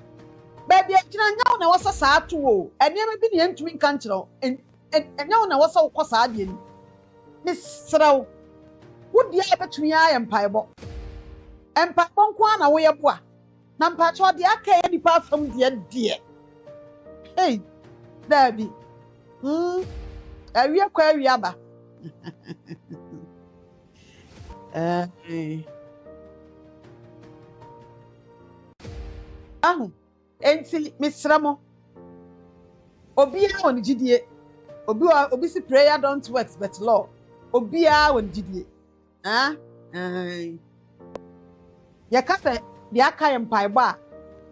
baabi agyina nyawo na wɔsɛ saa to wo nneɛma bi ne yɛntumi nka nkyerɛ nyawo na wɔsɛ wokɔ saa deɛ ni ne serɛw wodi a bɛtumi ayɛ mpaebɔ nko a na woyɛ boa na mpakyɛ ɔde aka yɛ nipa afam deɛ hey daabi awie kɔ awie aba ahu enti mesrɛ mo obiara wɔ ne gyidie obi si prayer don't work but law obiara wɔ ne gyidie yɛka sɛ deɛ aka yɛ mpaebɔ a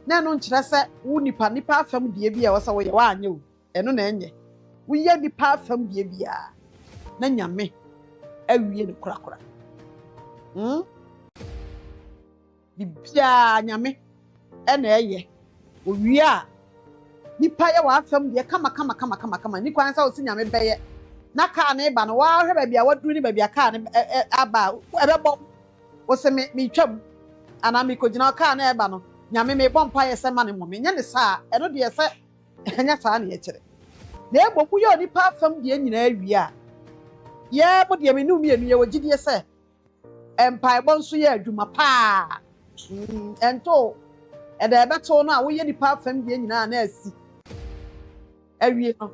na ɛno nkyerɛ sɛ wo nipa afam deɛ bi a wɔsɛ woyɛ woanyɛ o ɛno na ɛnyɛ woyɛ nipa afam deɛ biara na nyame awie ne korakora bibia nyame ɛna ɛyɛ owie a nipa yɛ w'afam deɛ kama ni kwan sɛ wo si nyame bɛyɛ na kaa ne ba no wahwɛ baabi a waduru ne baabi a kaa ne aba ɛbɛbɔ wo sɛ metwam anaa mekɔgyina kaa ne ɛba no nyame mebɔ mpa yɛ sɛ ma ne mmɔme nyɛ ne saa ɛno deɛ sɛ ɛnyɛ saa ne yɛkyerɛ na ɛbɔ mu yɛ nipa afam deɛ nyinaa awie a yɛ mo deɛ me ne mmienu yɛ wɔ gyidie sɛ mpaebɔ nso yɛ adwuma paa ɛnto ɛda ɛbɛto no a woyɛ nipa afam deɛ nyinaa na asi awie no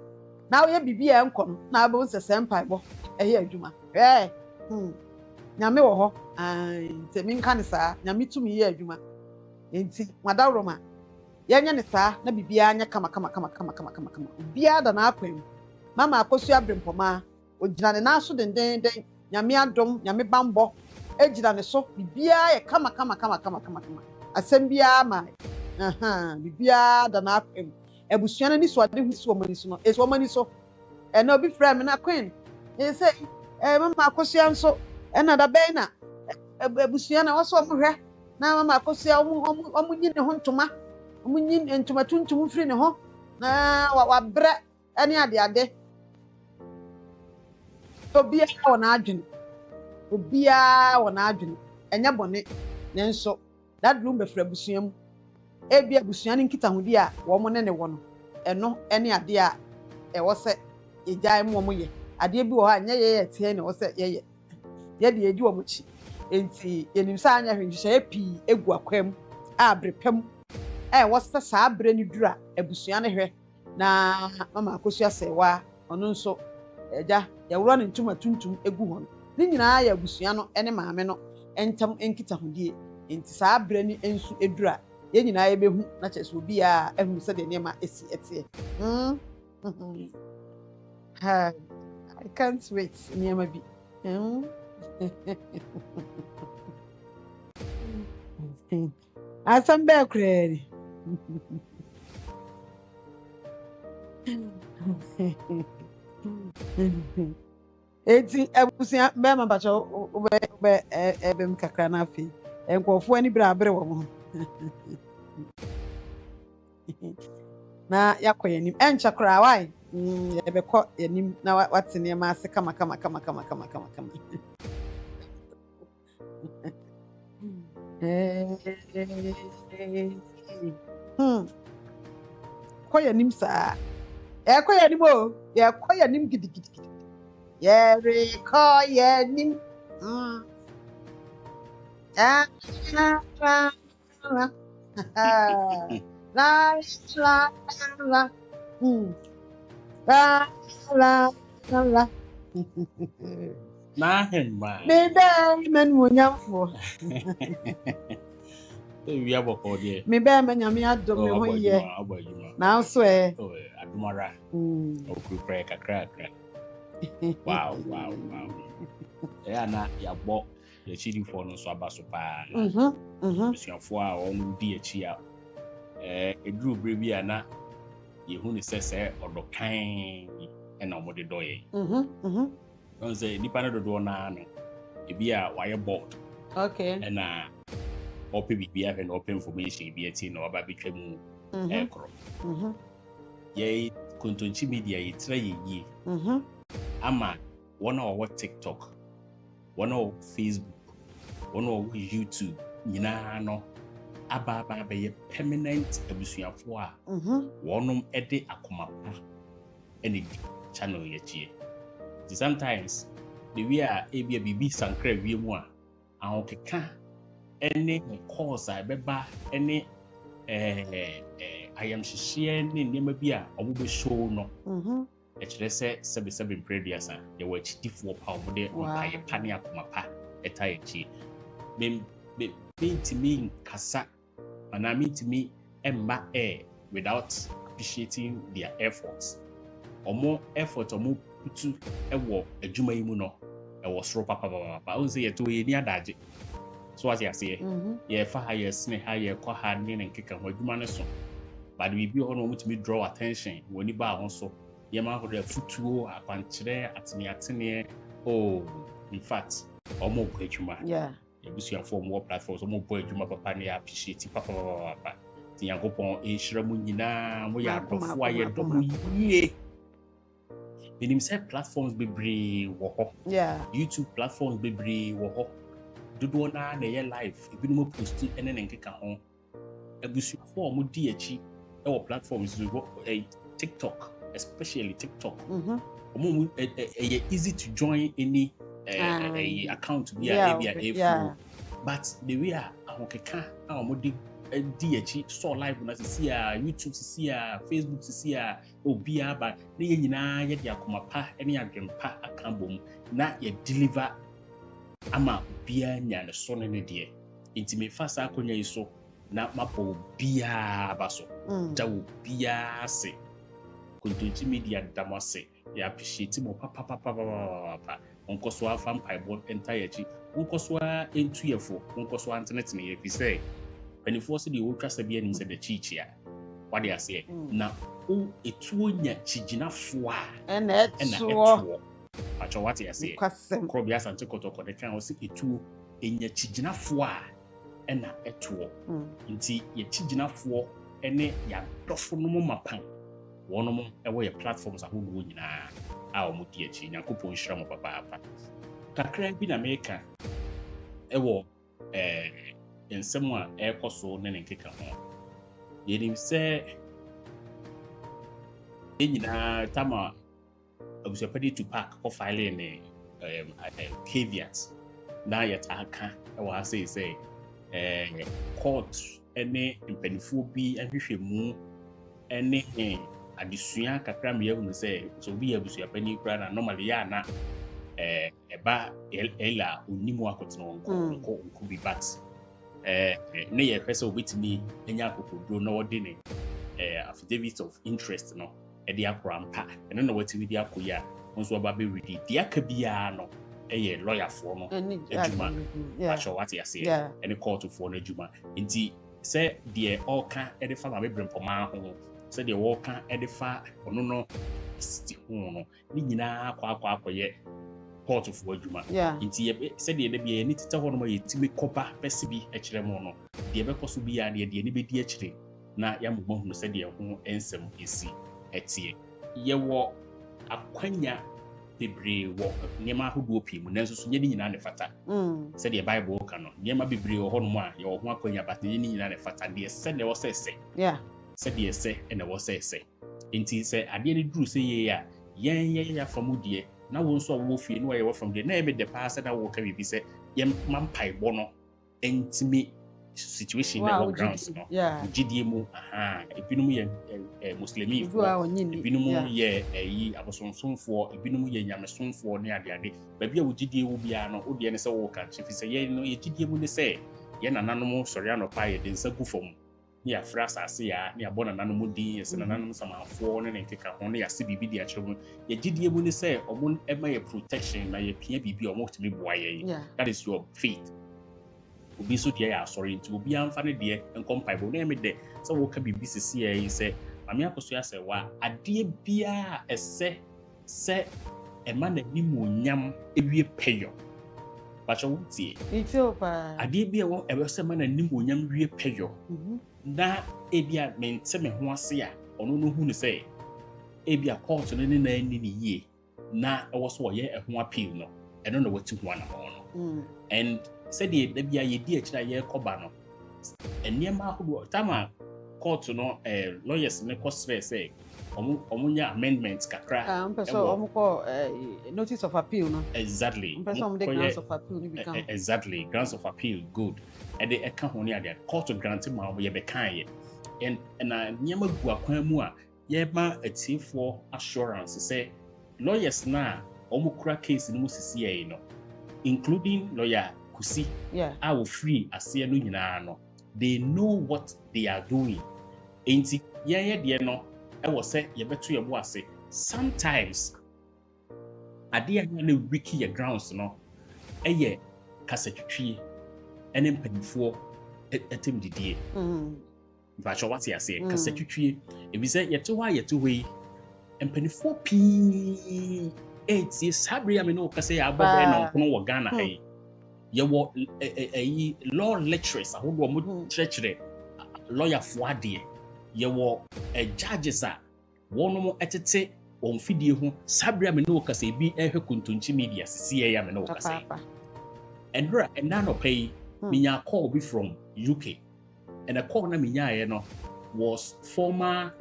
na woyɛ biribi a ɛnkɔ no na abɛwo sɛ sɛ mpaebɔ ɛyɛ adwuma nyame wɔ hɔ nti menka ne saa nyame tumi yɛ adwuma nti madaworoma yɛnyɛ ne saa na biribiara nyɛ kama obiara da n'akwan mama akɔsu abrempɔmaa ogyina ne nan so dendenden nyame adom nyame bambɔ egyina ne so biribiara yɛ kama asɛm biara ma biribiara da n'akwan abusua no ni so ade hu si wɔn ani so no esi wɔn ani so ɛna obi frɛ me na queen sɛ mama akɔsu nso ɛna da bɛn na abusua na wɔsɔ wɔn hwɛ na mama akɔsu wɔn nyi ne ho ntoma wɔn nyi ntoma tuntum firi ne ho na wabrɛ ɛne ade obiara wɔ n'adwene ɛnyɛ bɔne nanso daduru mbɛfra abusua mu ebi abusua no nkitahodi a wɔn ne wɔ no ɛno ɛne ade a ɛwɔ sɛ egyae mu wɔn yɛ adeɛ bi wɔ hɔ a nyɛ yɛ tie na ɛwɔ sɛ yɛyɛ yɛde edi wɔn akyi enti yɛnim sɛ anya nhyehyɛeɛ pii egu akwan mu a abrepam a ɛwɔ sɛ saa abere ne duru a abusua no hwɛ na mama akɔsu asɛwa ɔno nso ɛgya yɛwura ne ntoma tuntum egu hɔ no ne nyinaa yɛ abusua no ne maame no ntam nkitahodie enti saa abere ne nso eduru a yɛn nyinaa yɛbɛhu na kyerɛ sɛ obiara ahu sɛ deɛ nneɛma esi ɛteɛ I can't wait nneɛma bi asɛm bɛɛ koraa ni eti abusua bɛrima bakyɛ wobɛ ɛbɛm kakra na afei nkurɔfoɔ ani berɛ wɔ ho na yɛakɔ yɛnim ɛnkyɛ koraa wae yɛbɛkɔ yɛnim na wate nneɛma ase kama kɔ yɛnim saa yɛkɔ yɛnim o yɛkɔ yɛnim gidigidi yɛrekɔ yɛnim me bɛɛ nyame adom me ho yɛ nanso adumara okukura kakra wow na yabɔ yɛkyirifoɔ no nso aba so paa abusuafoɔ a wɔn di akyi a eduru bere bi a na yehu ne sɛ ɔdɔkan ɛna wɔde dɔyɛ wɔn sɛ nipa no dodoɔ naa no ebi a wayɛ board ɛna ɔpɛ biribi ahwɛ na ɔpɛ information bi ati na ɔba betwa mu ɛkorɔ yɛ kontonchi media yɛtira yɛ yie ama one our TikTok, one our Facebook, one our YouTube, nyinaa no aba be permanent abusuafo a wonom ede akomapa ene channel yechie. Sometimes the way a ebia bibi sankra wie mu a ahokeka ene course a beba ene I am shishie ne nema bi a obo show no ekire sebe previous ye were chitifo pa obo de ompaye pane akomapa eta yechie. Me ntimi nkasa and I mean to me emma without appreciating their efforts. Or more effort or more putu ewo adwuma yi mu no ewo soro papa I say to ye ni adaje. So as you say ye fa ha ye sne ha ye kwa ha ne nkeka ho adwuma ne so. But we be on mutumi draw attention woni ba ho so. Ye ma ho da futuo akwankyere atene oh in fact omo bo adwuma. Yeah. Ebusuafo more platforms omo bo adwuma papa ne appreciate papa. Ti Yankopon e hira mu nyina mo ya adofo aye do mu yie. Meaning say platforms bebree wo ho. Yeah. YouTube platforms bebree wo ho. Dodo na ye live ebi no post ene nkeka ho. Ebusuafo mo di achi e wo platforms go TikTok, especially TikTok. Omo easy to join any account via but the way ahokeka omo di achi so live na see YouTube see Facebook see obia ba na ye nyina ye de akomapa ene adwempa akambom na ye deliver ama bia nya ne so ne de intime fasa akonya iso na mapo bia baso dawo bia se content media damase ya appreciate mo papa onkoso afa mpaibon entire chi onkoso entuyefo onkoso internet ne ye fi say when force the ultra sabia nim say the chichia what they say na o etuo nya chiginafo a na etuo acho what they say krobia sante kotoko de kan o se etuo enya chiginafo a na etuo nti ye chiginafo ene ya dofo no mo mapan wonom ewo ye platforms ahodo nyina a o mudi achi Yankopon hira mo papa kakra bi na meka ewo ensem a ekoso ne nkeka ho yenim se enyina tama abusuapadi to park ko file ne caveat na yetaka ewo say court ene mpanifo bi ahwehwe mu ene adesua kakra me yahu say so bi abusuapani kra na normally ya na eba ela onimu akotena wonko bi bat ne ye pese obetimi enya akokodro na wode ne affidavit of interest no e de akora mpa ene na wati widi akoya nso oba be ready dia ka bia no ye lawyer for no ejuma acho what ya say ene court for no ejuma nti se de oka e de fa ma be brempoma ho se de woka e de fa ono no sti ho no ni nyina akwa court for adwuma nti ye se de bia ni tete ho no ma yetimi koba pese bi e kire mo no de be koso bi ya de ni be di a kire na ya mo hu se de ho ensem esi etie ye wo akwanya bebree wo niema ahodo pii mu nanso so nye ni nyina ne fata se de bible ka no niema bebree wo ho no a ye wo ho akwanya but nye ni nyina ne fata de se ne wo se se de se ene wo se nti se ade ni duru se ye ya yen ya from de na wo nso wo fie no ye from de na e be de pass na wo ka bi se ye mampai bo no entimi situation na wo grounds no gidie mu ebinum ye muslimi fo ebinum ye yi abosonsonfo ebinum ye nyamesonfo ne ade ba bia wo gidie wo bia no wo de ne se wo ka chifi se ye no ye gidie mu ne se ye nananom sori anopa ye de nsa gu fom ni afra asase ya ni abona nananom din ye se nananom samafo ne nkeka ho ne ya se bibi di akyeru ye gidie mu ne se omo ema ye protection na ye pia bibi omo timi boa ye that is your faith obi so dia ya sorry nti obi amfa ne de enkompaibo na emede se wo ka bibi sisi ya yi se mame akoso ya se wa ade bia ese se ema na nimonyam ewie peyo bacho wutie itio pa ade bia wo ebe se ema na nimonyam wie peyo na ebia mente me ho ase a ono no hu ne se ebia court no ne na ni yie na ɛwɔ so wɔyɛ ɛho appeal no ɛno na wɔti ho anamɔ no and sɛdeɛ da bia yɛdi akyire a yɛrekɔba no nneɛma ahodoɔ time a court no lawyers ne kɔsrɛ sɛ ɔmo nya amendment kakra ɔmo kɔ notice of appeal no exactly grounds of appeal no become exactly grounds of appeal good ɛde ɛka ho ne adeɛ court grant ma yɛbɛkaeɛ and nneɛma gu akwan mu a yɛma atiefoɔ assurance sɛ lawyers na ɔmo kura case no mu sisi yɛ no including lawyer Kusi a wɔ free aseɛ no nyinaa no they know what they are doing enti yɛyɛ deɛ no ɛwɔ sɛ yɛbɛto yɛbo ase sometimes adeɛ a na wiki yɛ grounds no ɛyɛ kasatwitwie ɛne mpanimfoɔ ɛtɛm didie mfakyɛ wate aseɛ kasatwitwie ebi sɛ yɛte hɔ a yɛte hɔ yi mpanimfoɔ pii ɛtie saa bere a me ne wo kasa yɛ abɔbɛɛ na nkono wɔ Ghana ha yi yɛwɔ law lecturers ahodoɔ mo kyerɛkyerɛ lawyerfoɔ adeɛ yɛwɔ judges a wɔnom ɛtete wɔn fidie ho saa bere a me ne wo kasa bi ɛhwɛ kontonkyi media sisiɛ ya me ne wo kasa ɛndra ɛna no pay minya call bi from UK and a call na minyaeɛ no was former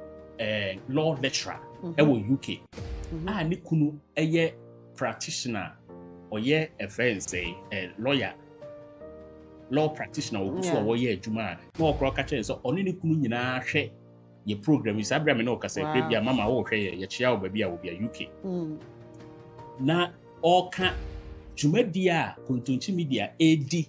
law lecturer ɛwɔ UK a ne kunu ɛyɛ practitioner ɔyɛ a friend say law practitioner ɔkufu a wɔyɛ adwuma a na ɔkora ka kyerɛ sɛ ɔne ne kunu nyinaa hwɛ yɛ program yi saa bere a me ne wo kasa kra bia mama wo hwɛ yɛ kyia wo baabi a wo bia UK na ɔka dwumadi a kontonkyi media edi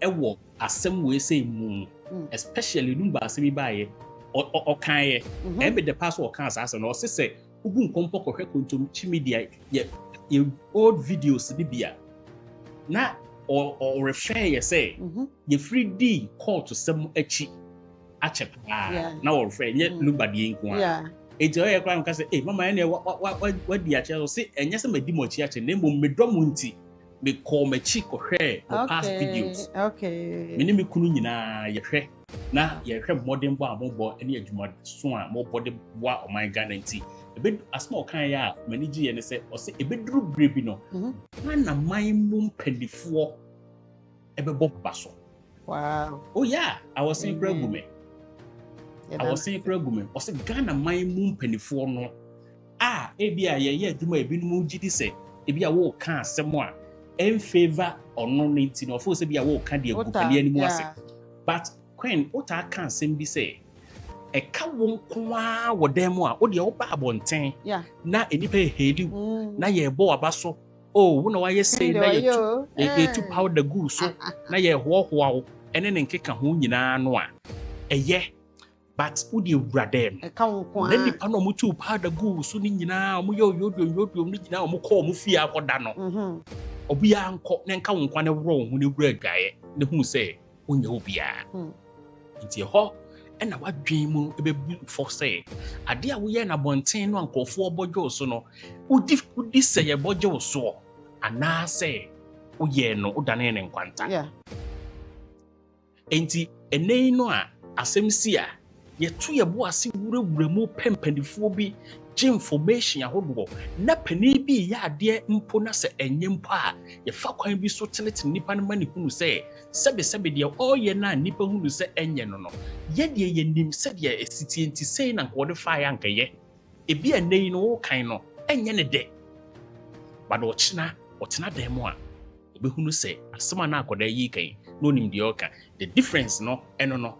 ɛwɔ asɛm wei sɛ mu especially Lumba asɛm baayɛ ɔkaeɛ ɛbɛ de pass ɔka asase na ɔse sɛ ubu nkompo kɔhwɛ kontonkyi media yɛ old videos bi bia na ɔrefer yɛ sɛ yɛ free d court sɛm akyi akyɛ na ɔrefer nyɛ Lumba deɛ nko a enti ɔyɛ kra nka sɛ mama ɛne wadi akyɛ so sɛ ɛnyɛ sɛ madi mo akyi akyɛ na mmom medɔ mo nti me call me chick or hair or past videos. Okay. Me name kunu nyina ye hwɛ na ye hwɛ modern bo abobɔ ene adwuma so a mo body wa o my Ghana nti ebe asma kan ya mani gye ne sɛ ɔsɛ ebe duru brebi no na man mu mpanifoɔ ebe bɔ ba so. Wow. Oh yeah, I was saying Kragume. Ɔsɛ Ghana man mu mpanifoɔ no ebi a ye adwuma ebi no mu gye di sɛ ebi a wo ka asɛm a in favor or no need to know for say be a walk candy anymore. But Queen, what I can't send be say a cow won't come what them are, or the old babontain. Not any pay heady, na ye bo abaso. Oh, when I say that you took out the goose, so na ye walk wow, and then kick a hoon in noa. But would you brother? Then the panomutu powder goose soon in now, yo, now, Moko Mufia or Dano. Obi anko na nka wonkwa ne wrong hu ne wura adwae ne hu se onya obi a nti ho na wadwen mu ebebu for say ade a wo ye na bonten no ankofo obodwo so no udi se ye bodwo so ana se wo ye no udane ne nkwanta enti enei no a asem si a ye to ye bo ase wura mu pempanifo bi information ahodoɔ na pani bi yɛ adeɛ mpo na sɛ ɛnyɛ mpo a yɛfa kwan bi so tenete nipa no ma ne hunu sɛ sɛbe deɛ ɔyɛ na nipa hunu sɛ ɛnyɛ no yɛdeɛ yɛnim sɛdeɛ ɛsitie nti sɛi na nkɔde fa yɛ ankɛyɛ ebi ɛnɛyi no wɔkan no ɛnyɛ ne dɛ bado ɔtena dan mu a ɛbɛhunu sɛ asɛm a na akɔda yi kan na onim deɛ ɔka the difference no ɛno no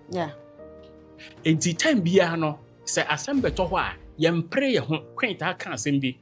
enti time biara no sɛ asɛm bɛtɔ hɔ a yɛmpere yɛ ho kwenta aka asɛm bi